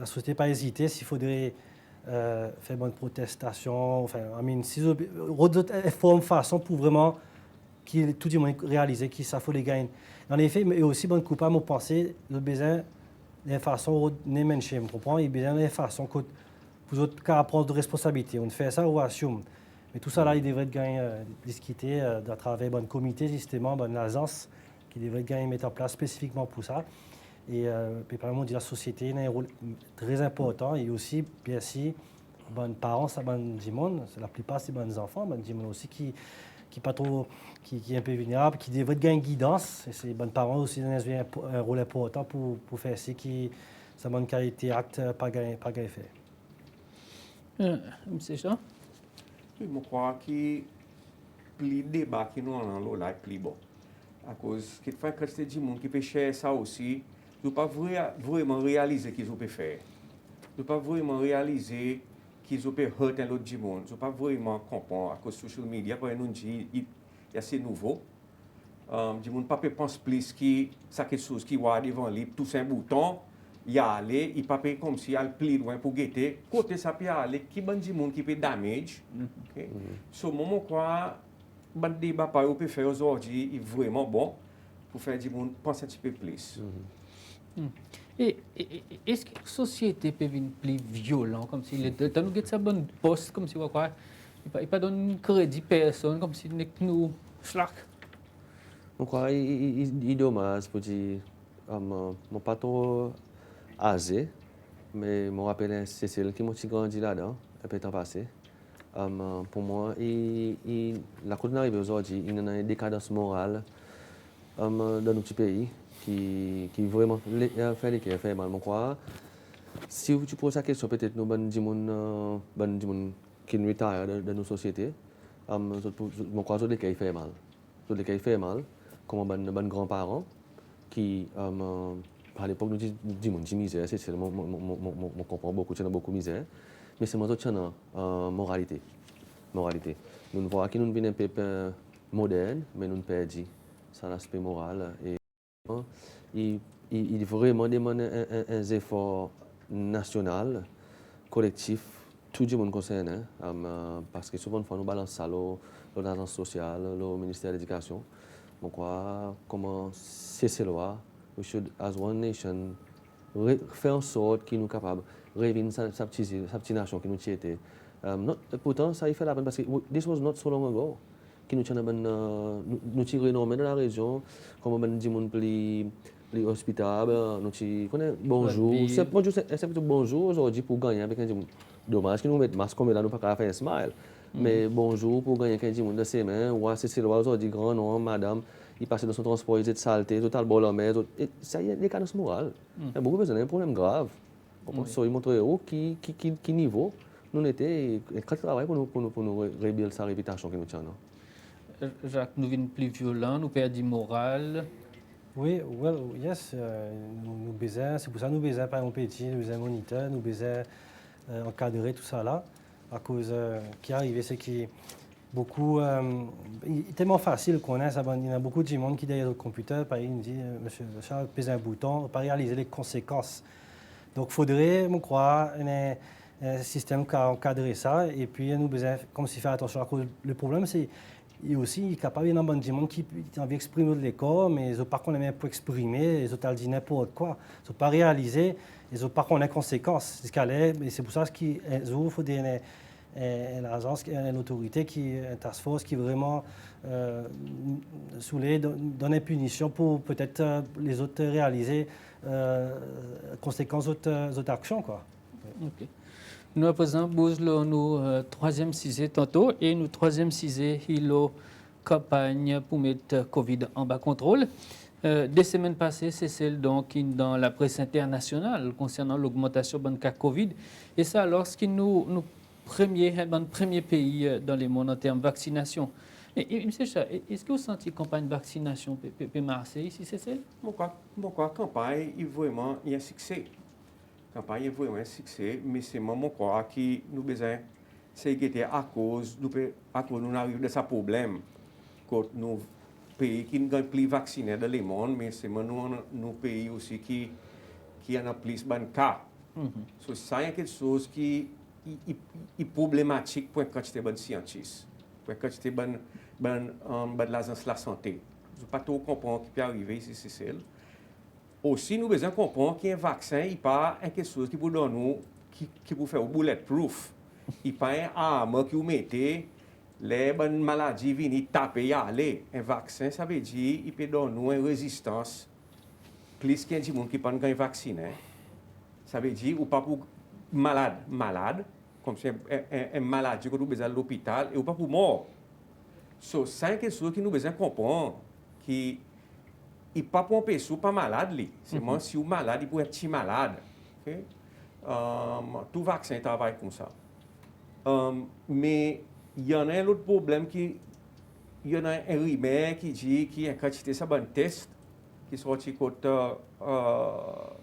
société n'a pas hésité, s'il faudrait faire bonne protestation, enfin, d'autres formes, façon pour vraiment que tout le monde réalise qu'il ça faut les gagner. En effet, mais aussi bonne coupable, on pensait, le besoin de façon ne mentionner, vous comprenez, il besoin de façon que vous autres qu'à prendre de responsabilité. On fait ça ou assume. Mais tout ça là, il devrait être gagné, discuter à travers un comité justement, une agence qui devrait être mettre en place spécifiquement pour ça. Et puis, par exemple, la société a un rôle très important et aussi, bien sûr, les parents, ça la plupart, c'est les enfants, aussi qui pas trop, qui est un peu vulnérable, qui devrait gagner une guidance. Et c'est les parents aussi un rôle important pour faire ce qui ça bonne qualité acte pas gagné fait. Monsieur Jean? Oui, je crois que le débat qui nous avons là est plus bon. À cause que quand c'est du monde qui peut faire ça aussi, ne pas vraiment réaliser qu'ils ont pu faire. Ne pas vraiment réaliser qu'ils ont pu hurt un autre monde. Ne pas vraiment comprendre à cause de social media, pour nous dire il y a ces nouveaux. Du monde pas pense plus que ça quelque chose qui va devant lui, tout un bouton, il a aller, il pas comme si il plus loin pour guetter. Côté ça peut aller, qui bon du monde qui peut damage. Okay? So moment quoi, le débat que peut faire aujourd'hui est vraiment bon pour faire du monde penser un petit peu plus. Et est-ce que la société peut devenir plus violente, comme si dans nous avons un bon poste, comme si quoi, il pas donne crédit personne, comme si nous slack. Je crois qu'il est dommage pour dire, je pas trop âgé, mais je me rappelle Cécile qui m'a grandi là-dedans, un peu de temps passé. Pour moi, la côte arrive aujourd'hui, il y a une décadence morale dans notre pays qui vraiment fait mal. Je crois, si tu poses la question, peut-être nous avons des gens qui nous retirent dans nos sociétés, je crois que c'est fait mal. C'est fait mal, comme mes grands-parents qui, à l'époque, nous disions que misère, c'est je comprends beaucoup, il y a beaucoup de misère, mais c'est moi qui moralité. Nous voyons que nous sommes un peu modernes, mais nous perdons ça l'aspect moral. Et il vraiment demander un effort national, collectif, tout le monde concerné, parce que souvent nous balance ça, l'agence sociale, le ministère de l'Éducation. Donc, comment c'est loi, we should, as one nation, faire en sorte qu'ils nous capables de revenir sa petite nation qui nous était. Pourtant, ça y fait la peine parce que this was not so long ago. Qui nous tirons énormément dans la région, comme on dit mon plus hospitable, nous connaît bonjour, c'est plutôt bonjour aujourd'hui pour gagner avec un dommage que nous mettons masque comme là nous pas faire un smile. Mais bonjour pour gagner avec un monde de ses mains, ou c'est le aujourd'hui grand nom madame, il passe dans son transport, il est saleté, total bol en mer, ça y est des cadences morales. Il y a beaucoup besoin d'un problème grave. Il montre qui niveau nous était très travail pour nous rétablir sa réputation que nous tenons. Jacques, nous sommes plus violents, nous perdons morale. Oui, well, yes, c'est pour ça que nous besoin par exemple petit, nous besoin moniteur, nous besoin encadrer tout ça là, à cause qui arrive, c'est que beaucoup, il est tellement facile qu'on a, il y a beaucoup de monde qui derrière le computer, par exemple, dit, Monsieur Charles, pèse un bouton, pas réaliser les conséquences. Donc, il faudrait, je crois, un système qui a encadré ça. Et puis, nous besoin, comme si faire attention à cause. Le problème, c'est et aussi, il est capable, il y a un bon monde qui a envie d'exprimer de l'école, mais ils n'ont pas qu'on même pour exprimer, ils ont dit n'importe quoi. Ils n'ont pas réalisé, ils n'ont pas qu'on les conséquences. C'est ce qu'elle est, mais c'est pour ça qu'il faut une agence, une autorité, une task force qui vraiment donne une punition pour peut-être les autres réaliser conséquences d'autres actions, quoi. Ok. Nous, à présent, nous troisième cisé tantôt, et nous troisième cisé, il a campagne pour mettre Covid en bas contrôle. Des semaines passées, c'est celle donc dans la presse internationale concernant l'augmentation de cas Covid. Et ça, lorsqu'il nous premier pays dans le monde en termes de vaccination. Et M. Chat, est-ce que vous sentez campagne de vaccination peut marcher ici, c'est celle? Bon, quoi, campagne, il vraiment y a un succès. Campagne est vraiment un succès, mais c'est mon quoi qui nous besoin, c'est que à cause nous arrivons de ce problème, que nos pays qui n'ont plus vaccinés dans le monde, mais c'est nos pays aussi qui en a plus de cas. So, ça est quelque chose qui est problématique pour une quantité de scientifiques, pour une quantité de l'agence de la santé. Je ne sais pas trop comprendre ce qui peut arriver ici, c'est celle. Aussi, nous devons comprendre qu'un vaccin n'est pas quelque chose qui peut donner, qui peut faire bulletproof. Il n'est pas une arme qui vous mettez, les bonnes maladies viennent taper et aller. Un vaccin, ça veut dire qu'il peut donner une résistance plus qu'un monde qui ne peut pas vacciner. Ça veut dire ou pas pour malade, comme si un maladie que nous besoin à l'hôpital, et ou pas pour mort. So, c'est quelque chose que nous devons comprendre, qui il pas pour une personne pas malade c'est moi si vous malade il peut être petit malade. Okay? Tout vaccin travaille comme ça. Mais il y en a un autre problème il y en a un remède qui dit qu'il y a une quantité de bon test qui sorti côté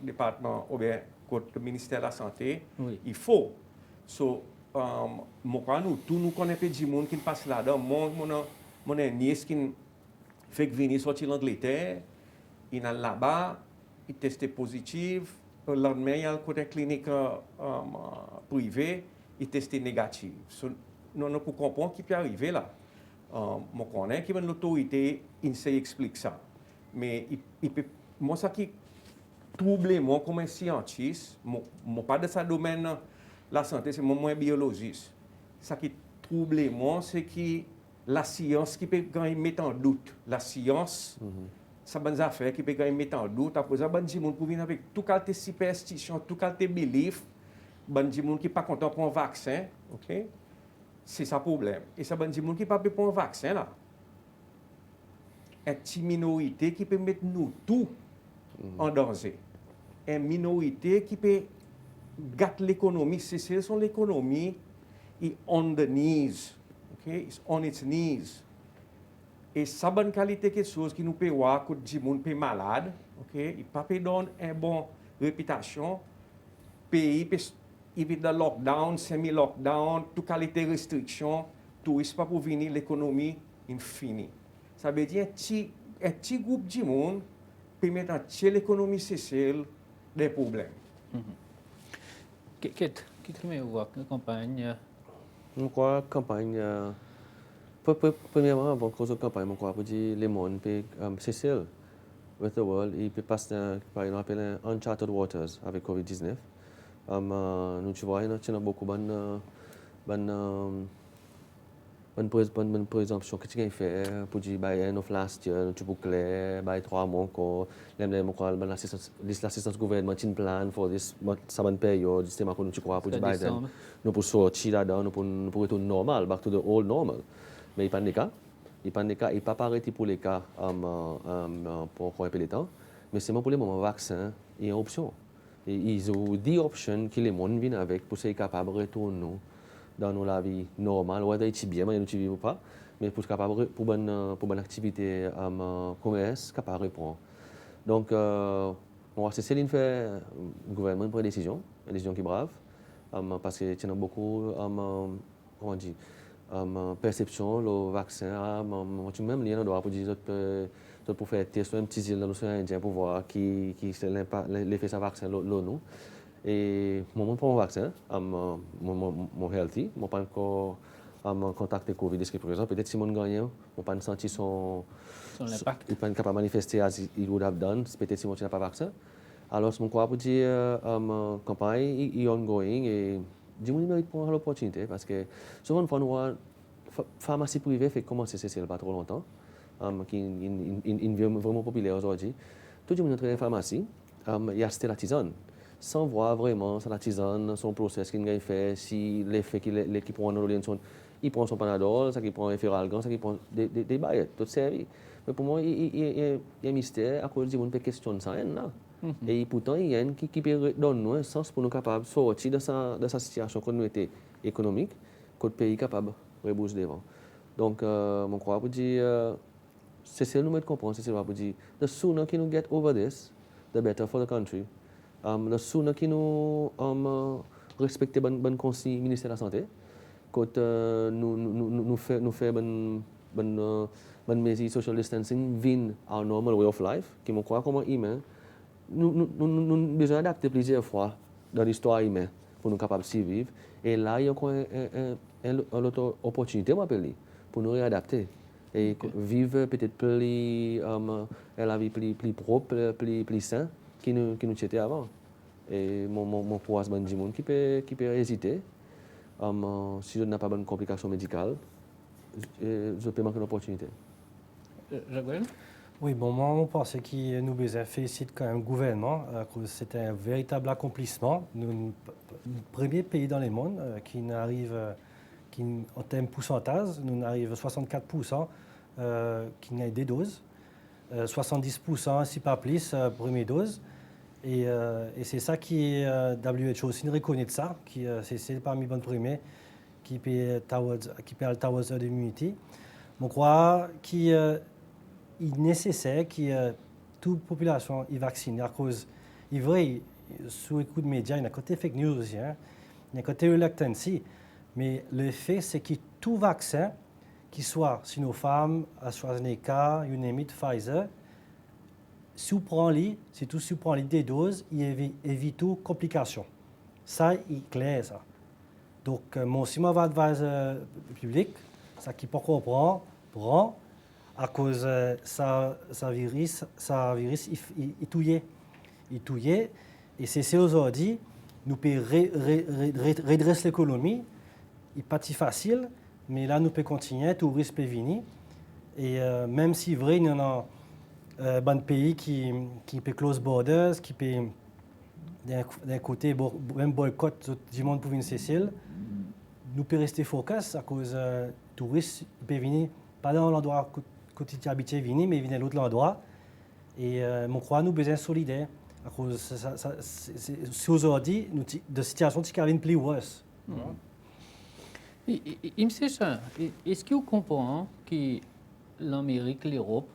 département ou bien côté ministère de la santé. Oui. Il faut. So, nous connaissons des gens qui passent là-dedans. Mon nièce qui fait venir sortir l'Angleterre. Il est là-bas, il testé positif. Le lendemain, il y a un côté clinique privé, il testé négatif. So, nous pouvons comprendre qui peut arriver là. Je connais que l'autorité, il explique ça. Mais moi, ça qui trouble moi comme un scientiste, moi pas de ce domaine, la santé, c'est moi biologiste. Ça qui trouble moi, c'est que la science qui peut mettre en doute. La science. Ça bonnes affaires qui peuvent mettre en doute après ça bon monde pour venir avec tout qualité superstition tout qualité belief bon monde qui pas content pour un vaccin, OK, c'est ça problème et ça bon monde qui pas pour un vaccin là une petite minorité qui peut mettre nous tout en danger, une minorité qui peut gâter l'économie, c'est son l'économie est on the knees, OK, it's on its knees. Et ça bonne qualité quelque chose qui nous peut voir que du monde peut malade, OK, il pas peut donner une bonne réputation, pays il vit dans lockdown, semi-lockdown, toute qualité restriction, tourisme pas pour venir l'économie infinie. Ça veut dire un petit groupe de monde peut mettre en l'économie sociale des problèmes. Qu'est-ce que vous voyez la campagne? Je crois que la campagne, premièrement, avant de la campagne, je crois que les mondes peuvent cesser with the world, ils peuvent passer par une appelle uncharted waters avec COVID-19. Nous tu vois, il y a beaucoup de présomptions que tu as fait pour dire bah nous last year tu boucler bah 3 mois encore l'assistance gouvernementale plan pour this ça bonne période système que nous tu crois pour dire bah nous pour sortir là-dedans nous pour retourner normal back to the old normal mais il pas de cas il pas arrêté pour les cas pour qu'on appelle les temps mais c'est pour les moments vaccin et option et ils ont 10 options que les monde viennent avec pour être capable de retourner dans la vie normale, ou être bien, mais tu vis ou pas, mais pour capable pour bonne activité commerce, capable de répondre. Donc, c'est Céline fait le gouvernement prend une décision qui est brave, parce que tu as beaucoup, comment dire, perception, le vaccin, tu même il y a un droit pour dire pour faire tester un petit île dans l'océan Indien pour voir qui c'est l'effet de ce vaccin, nous. Et moi, prends un vaccin, mon healthy, moi pas encore contacté Covid jusqu'à présent. Peut-être si mon gagnant, moi pas senti Son impact. il pas capable de manifester as il would have done. Peut-être si mon n'a pas vaccin. Alors, mon crois pour dire campagne est ongoing et je me mérite pour l'opportunité parce que souvent fois nous pharmacie privée fait commencer c'est pas trop longtemps, qui une vraiment populaire aujourd'hui. Tout le monde entre dans la pharmacie, il y a acheté la tisane sans voir vraiment la tisane, son process qu'il a fait, si l'effet qu'il prend dans l'olienson, il prend son panadol, ça qu'il prend un feralgan, ça qu'il prend des baillettes, tout servi. Mais pour moi, il y a un mystère à cause du monde question de ça, là. Et pourtant, il y a un qui peut donner un sens pour nous capables de sortir de sa situation qu'on nous était économique, que le pays est capable de reboucher devant. Donc, je crois pour dire, c'est ce que nous comprendre, c'est ce que pour dire, the sooner we get over this, the better for the country. The sooner que nous respectons bonne consigne ministère de la Santé, quand nous faisons bonne mesure social distancing, vin our normal way of life, qui me croit comme humain, nous avons besoin d'adapter plusieurs fois dans l'histoire humaine pour nous capables de survivre. Et là, il y a encore une autre opportunité, pour nous réadapter. Et vivre peut-être plus, la vie plus propre, plus saine que nous étions avant. Et mon croise ben du monde qui peut hésiter. Si je n'ai pas de complications médicales, je peux manquer l'opportunité. Jaguel? Oui, bon, moi, je pense que nous devons féliciter quand même le gouvernement, que c'est un véritable accomplissement. Nous, le premier pays dans le monde qui n'arrive, en termes de pourcentage, nous arrivons à 64% qui n'a des doses, 70% si pas plus, première dose. Et c'est ça qui WHO aussi reconnaît de ça, qui c'est parmi les bonnes premiers qui peut towards herd immunity. Je crois qu'il est nécessaire que toute population est vaccinée à cause, il est vrai, sous écoute de médias, il y a un côté fake news aussi, hein, il y a un côté reluctancy, mais le fait c'est que tout vaccin, qu'il soit Sinopharm, AstraZeneca, you name it, Pfizer, si tu prends des doses, il évite toute complication. Ça, il est clair, ça. Donc, moi aussi, je vais adviser le public, ça qui peut comprendre, prend, à cause ça virus, il touillait. Il touillait. Et c'est aujourd'hui, nous pouvons redresser l'économie. Il n'est pas si facile, mais là, nous pouvons continuer, tout risque peut venir. Et même si, vrai, il y en a un pays qui peut close borders, qui peut, d'un côté, même boycott du monde pour venir Cécile, nous pouvons rester focus à cause touristes peut venir, pas dans l'endroit que tu habites, venir, mais venir à l'autre endroit. Et je crois que nous avons besoin de solidaire. À cause c'est aujourd'hui, de situation qui est plus worse. Il me semble ça. Est-ce que vous comprenez que l'Amérique, l'Europe,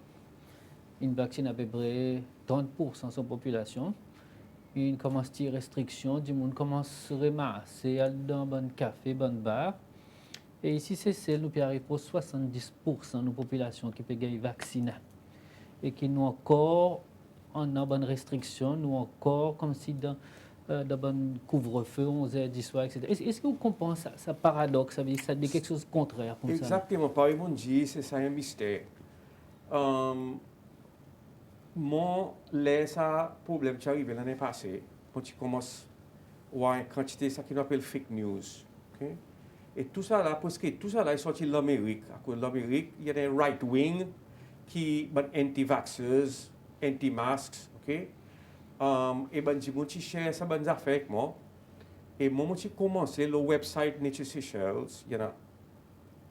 une vaccine à peu près 30% de sa population, il commence à tirer restrictions, du monde commence à se ramasser dans un café, dans un bar. Et ici, c'est nous arrivons pour 70% de la population qui peut être vaccinée. Et qui nous encore, on a bonne restriction, nous encore comme si dans un couvre-feu, 11h, 10 soir, etc. Est-ce que vous comprenez ça paradoxe, ça dit quelque chose de contraire pour ça? Exactement, par exemple, c'est ça un mystère. Mon ça problème qui arrive l'année passée, quand tu commences à voir une quantité ça qu'on appelle fake news. Okay? Et tout ça là, parce que tout ça là est sorti de l'Amérique. À cause de l'Amérique, il y a des right wing qui sont anti-vaxxers, anti-masks, ok? Et ben du monde qui cherche ça bonnes affaires avec moi. Et moi j'ai commencé le website Nature Seychelles, il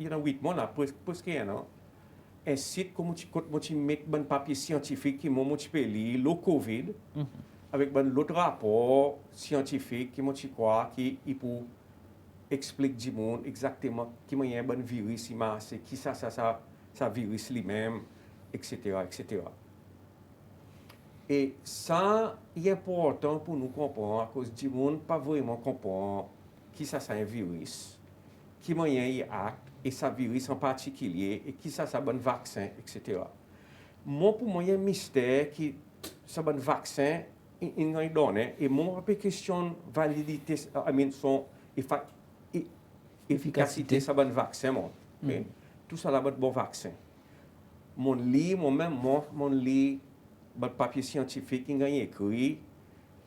y en a 8 mois là, parce qu'il y en a un site comme tu mets un papier scientifique qui m'a lire le Covid avec l'autre rapport scientifique qui m'a croit qui peut expliquer du monde exactement qui y a un virus c'est qui ça virus lui-même, etc., etc. Et ça est important pour nous comprendre à cause du monde pas vraiment comprendre qui ça c'est un virus, qui y a acte et ça virus en particulier, et qui ça bon vaccin, etc. Moi, pour moi, il y a un mystère qui ça bon vaccin il y a donné, et mon pas question validité, son efficacité, ça bon vaccin, okay? Tout ça là, bon vaccin. Mon lit, bon papier scientifique, il y a écrit,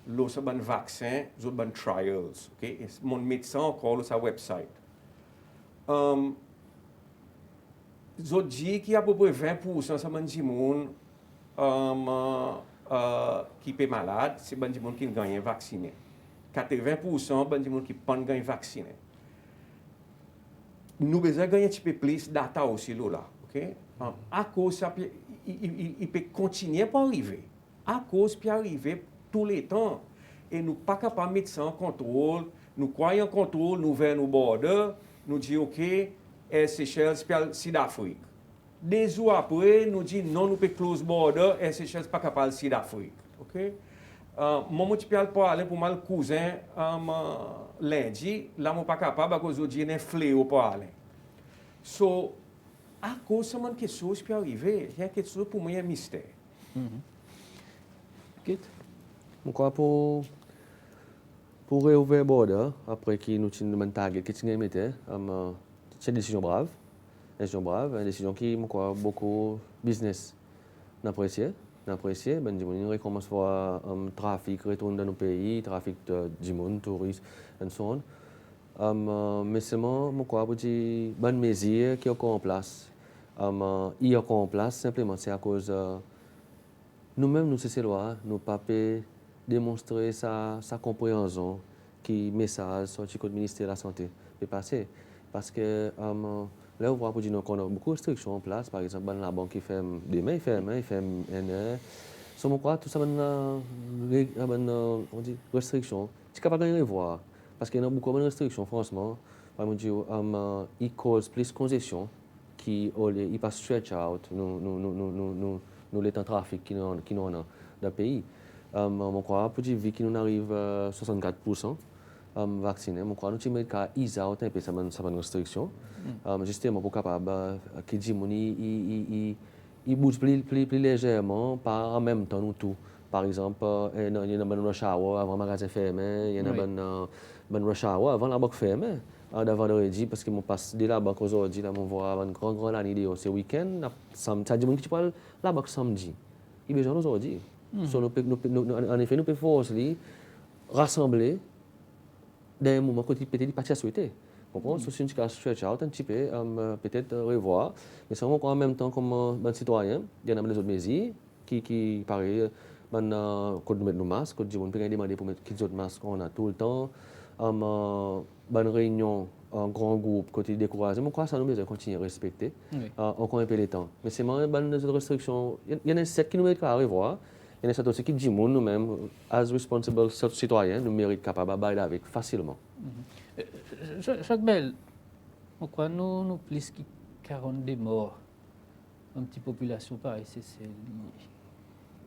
l'autre c'est bon vaccin, l'autre bon trials, okay? Mon médecin encore sa website. Je dis qu'il y a à peu près 20% de monde qui est malade, c'est des gens qui gagnent vacciné. 80% de gens qui ne sont pas vaccinés. Nous avons besoin de gagner un petit peu plus de data aussi là. Okay? À cause, il peut continuer pour arriver. À cause, il peut arriver tous les temps. Et nous ne sommes pas capables de mettre ça en contrôle. Nous croyons en contrôle, nous vers nos borders, nous disons OK, Seychelles, c'est d'Afrique. Des jours après, nous disons non, nous pouvons close border, Seychelles n'est pas capable de d'Afrique. OK? Moi, je peux parler pour mon cousin lundi, là, je ne suis pas capable parce que je suis un fléau pour aller. So, à cause de quelque chose qui peut arriver, il y a quelque chose pour moi un mystère. Je crois pour réouvrir le border, après qu'il nous avons un target qui est mis, c'est une décision brave. Une décision qui, je crois, beaucoup de business n'apprécie. On recommence à voir un trafic retourne dans nos pays, trafic de monde, touristes, et so on. Mais seulement, je crois, que les bonnes mesures qui sont en place. Il y a en place simplement, c'est à cause nous-mêmes, nous, ces lois, nous ne pouvons pas démontrer sa compréhension qui message sorti du ministère de la Santé peut passer. Parce que là, on voit qu'on a beaucoup de restrictions en place. Par exemple, la banque qui fait des mains, il fait NR. Je crois que tout ça, on dit restrictions. Tu es capable de les voir. Parce qu'il y a beaucoup de restrictions, franchement. Par exemple, il cause plus de congestion qui passe stretch out, nous les temps trafic qui nous ont dans le pays. Je crois que vu qu'il nous arrive 64% vaccinés, je crois que nous avons ease out un peu cette restriction. Justement, pour capable que les il bouge plus légèrement, pas en même temps nous tout. Par exemple, il y a une rush hour avant le magasin fermé, il y a une rush hour avant la banque fermée. D'avant de parce que je passe de la banque aujourd'hui, je vois une grande année ce week-end, ça dit que tu parles la banque samedi. Il y a besoin aujourd'hui. En effet, nous pouvons forcer rassembler des moments que tu peux pas souhaiter. Comprends? Si tu as stretch out un petit peu, peut-être revoir. Mais c'est en même temps, comme un citoyen, il y en a des autres mesures qui pareil, quand nous mettons nos masques, quand on peut demander pour mettre quels autres masques on a tout le temps. Bonne réunion en grand groupe, côté découragé, je crois que ça nous besoin de continuer à respecter encore un peu les temps. Mais c'est vraiment une restriction. Il y en a 7 qui nous méritent à revoir. Il y en a 7 aussi qui disent nous-mêmes, as responsible citoyens, nous méritons capables de bailler avec facilement. Jacques Bell, je crois que nous plus de 42 morts. Une petite population pareille,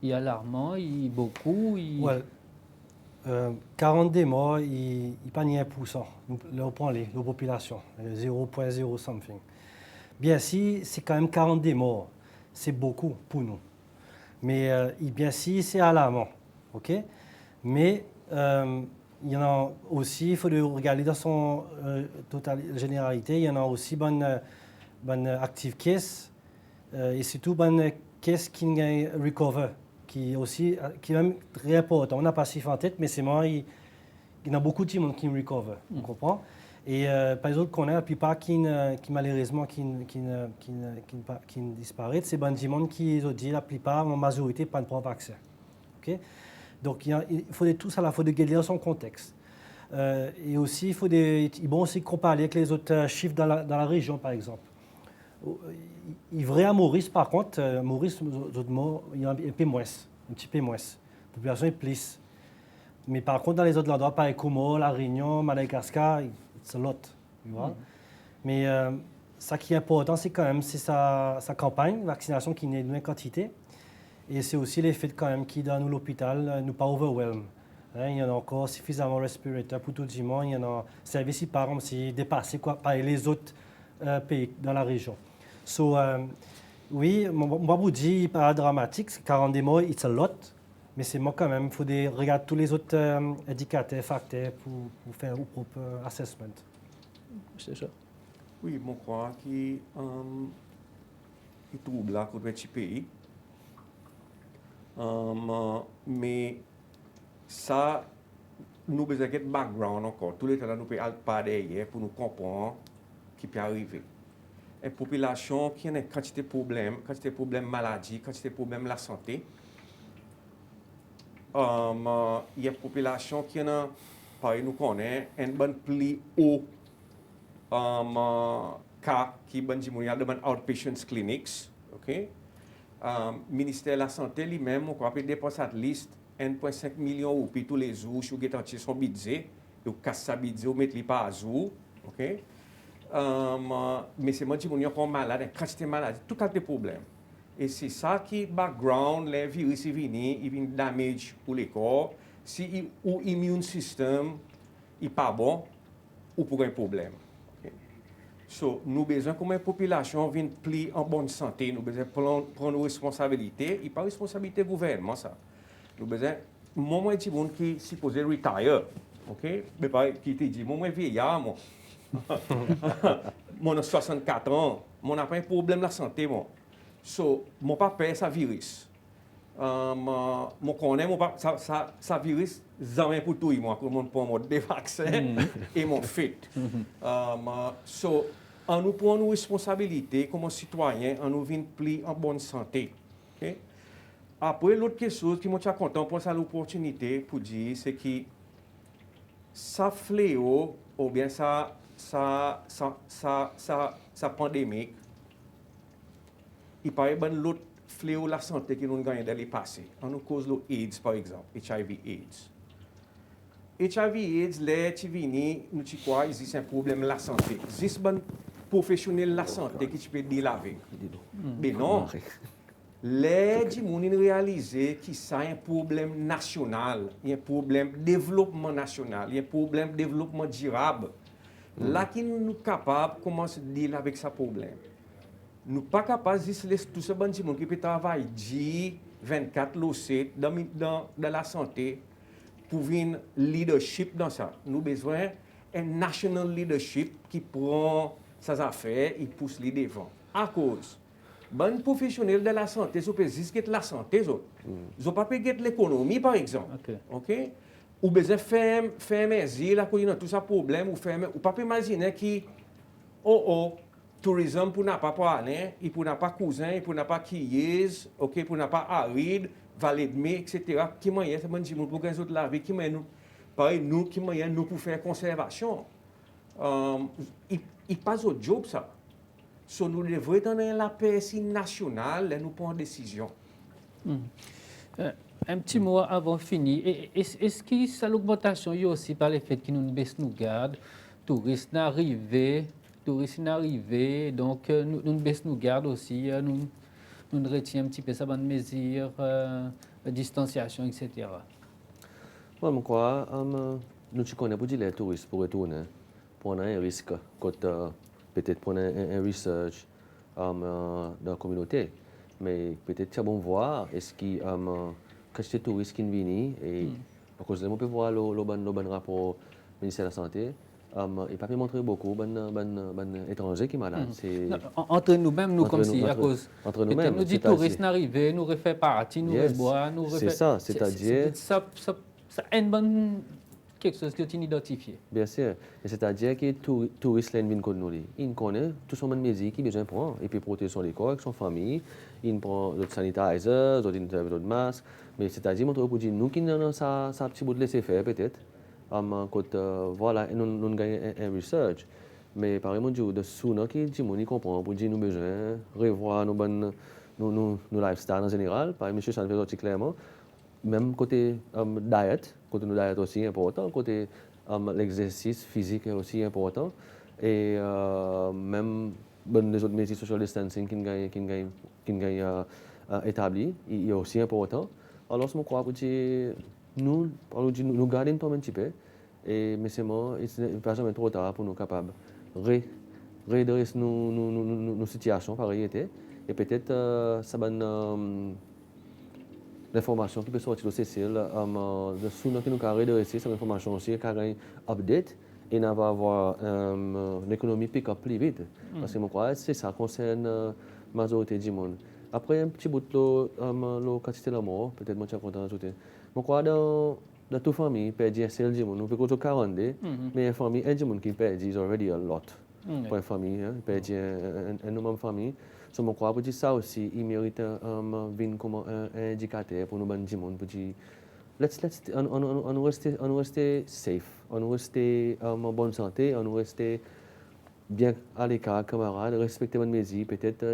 il y a alarmant, il y a beaucoup. 42 morts, il n'y a pas ni 1%. Là, on prend la population, 0,0 something. Bien si, c'est quand même 42 morts. C'est beaucoup pour nous. Mais bien si, c'est alarmant. OK? Mais il y en a aussi, il faut regarder dans son généralité, il y en a aussi bonne active case et surtout bonne case qui recover. Qui est même très important. On n'a pas chiffre en tête, mais c'est moi, il y a beaucoup de gens qui recover, on comprend. Et par exemple, qu'on a la plupart qui malheureusement qui disparaissent, c'est des gens qui ont dit la plupart, en majorité, pas de prendre vaccin. Okay? Donc il faut tout ça, il faut garder son contexte. Et aussi, il faut aussi comparer avec les autres chiffres dans la région, par exemple. Il vrai à Maurice, par contre, Maurice, il y a un peu moins, un petit peu moins. La population est plus. Mais par contre, dans les autres endroits, par Como, La Réunion, Madagascar, c'est l'autre. Mais ce qui est important, c'est quand même sa campagne, vaccination qui n'est d'une quantité. Et c'est aussi les faits quand même qui, dans l'hôpital, nous pas overwhelm. Il y en a encore suffisamment de respirateurs pour tout le monde. Il y en a service par exemple, si dépassé par les autres pays dans la région. So, oui, moi, je dis pas dramatique, 42 morts, it's a lot. Mais c'est moi quand même, il faut regarder tous les autres indicateurs, facteurs pour faire un propre assessment. C'est ça. Oui, je crois que trouble là contre le pays. Mais ça, nous besoin de background encore. Tous les temps, nous pouvons pas derrière pour nous comprendre ce qui peut arriver. Une population qui a une quantité de problèmes maladies, quantité de problèmes de la santé. Il y a une population qui a, pareil, nous connaît, un bon plus haut cas qui est dans outpatient clinics. OK? Ministère de la Santé lui-même, on peut dépenser à liste 1,5 million de roupies tous les jours, sur son budget, ou casse sa budget, ou mettre par jour. OK? Mais c'est moi qui dis qu'on malade, quantité de maladie, tout cas de problèmes. Et c'est ça qui background, les virus ils viennent damage pour les corps. Si l'immune system n'est pas bon, ou pour un problème. Okay? So, nous besoin comme une population vient plus en bonne santé, nous besoin prendre nos responsabilités, et pas responsabilité gouvernement ça. Nous besoin moi dis monde qui supposé retire, OK? Mais pas qui te dit moi vieillard moi. Moi a 64 ans, mon n'a pas un problème de la santé moi. So, mon papa ça virus. Mon connaît mon ça virus jamais pour tout moi que mon prend mon des vaccins et mon fait. So, en nous prenons nos responsabilités comme citoyens, en nous vient plus en bonne santé. Okay? Après l'autre chose qui m'a content pour ça l'opportunité pour dire c'est que ça fléau ou bien ça pandémie il paraît ben l'autre fléau la santé qui nous gagne dans les passés. On nous cause le AIDS par exemple, HIV/AIDS. HIV/AIDS, les tivini, nous tu crois existe un problème la santé. Existe ben professionnel la santé qui tu peux dire la vie. Mais non. Les gens réalisent que ça a un problème national, il y a un problème de développement national, il y a un problème de développement durable. Là, qui nous sommes capables de commencer à dealer avec ce problème. Nous ne sommes pas capables de laisser tout ce monde qui peut travailler 10, 24, 7 dans la santé pour venir leadership dans ça. Nous avons besoin d'un national leadership qui prend ses affaires et pousse les devant. À cause, bon professionnel de la santé, ils peuvent juste la santé. Ils n'ont pas pu l'économie, par exemple. Okay? Ou besoin faire mesure là quand tout ça problème ou pas imaginer que tourisme pour n'a pas parler et pour n'a pas cousin et pour n'a pas quilleuse, OK, pour n'a pas aride, vallée de mai, etc. Qui moyen ça dit pour gagner autres la vie qui moyen nous pareil nous qui moyen nous pour faire conservation. Il pas au job ça. So nous devons donner la PSI nationale et nous prendre décision. Un petit mot avant fini. Est-ce que ça l'augmentation est aussi par le fait que nous baissons nos gardes, touristes n'arrivent, donc nous baissons nos gardes aussi, nous retiens un petit peu ça bonne mesure, distanciation, etc. Moi, je crois nous connaissons pas les touristes pour retourner, pour un risque, peut-être pour un research dans la communauté, mais peut-être c'est bon voir est-ce que quand c'est touristes qui viennent et à cause de on peut voir le bon rapport ministère de la santé. Il pas montrer beaucoup étrangers qui sont malades. Entre nous-mêmes, nous comme si, à cause. Entre nous-mêmes. Nous dit touristes n'arrivent, nous refait partie, nous bois, nous refait. C'est ça, c'est-à-dire. Ça a une bonne quelque chose qui est identifié. Bien sûr. C'est-à-dire que les touristes viennent contre nous. Ils connaissent tout son mesure qui besoin prendre. Et puis protéger son école avec son famille. Ils prennent d'autres sanitizers, d'autres masques. Mais c'est-à-dire, pour dire nous qui avons ça petit bout de laisser faire peut-être. Voilà, nous gagnons un research. Mais par exemple, de sous qui dit nous comprend pour dire nous besoin revoir nos lifestyle en général. Par exemple, ça fait clairement. Même côté diet, côté nos diet aussi important, côté l'exercice physique est aussi important. Et même les autres mesures social distancing qui gagnent établi, il est aussi important. Alors, je crois que nous gardons un petit peu. Mais c'est moi, il n'est pas jamais trop tard pour nous capables de redresser nos situations pareilles. Et peut-être ça va l'information qui peut sortir de Cécile, de souvent qui nous carré de récit, c'est l'information aussi qui a un update et on va avoir l'économie pick up plus vite. Parce que je crois que c'est ça concerne la majorité du monde. Après un petit bout de la quantité de la mort, peut-être moi je suis content d'ajouter. Je crois dans toute famille, perdre un seul du monde, on peut compter 40, mais une famille, un du monde qui perd is already a lot. Pour une famille, perdre un nombre de familles. So, je crois que ça aussi, il mérite venir comme un indicateur pour nous bandes du monde. On reste safe, on reste en bonne santé, on reste bien à l'écart, camarades, respecter bonnes mesures. Peut-être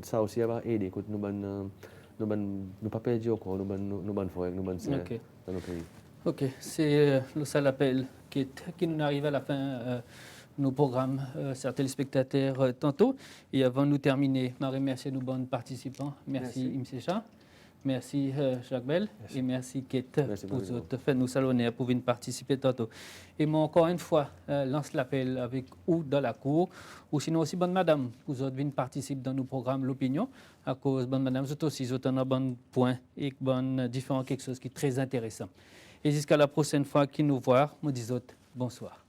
ça aussi va aider quand nous pas perdre encore, nous bonnes frères, nous bonnes sœurs dans nos pays. Ok, c'est le seul appel qui nous arrive à la fin. Nos programmes, certains téléspectateurs tantôt. Et avant de nous terminer, je remercie nos bons participants. Merci Imsecha, merci Jacques Bell et merci Kate pour faire nous salonner pour venir participer tantôt. Et moi, encore une fois, lance l'appel avec ou dans la cour, ou sinon aussi bonne madame, vous autres venir participer dans nos programmes L'Opinion, à cause bonne madame, vous aussi, vous avez un bon point et bon différent quelque chose qui est très intéressant. Et jusqu'à la prochaine fois qui nous voit, nous disons bonsoir.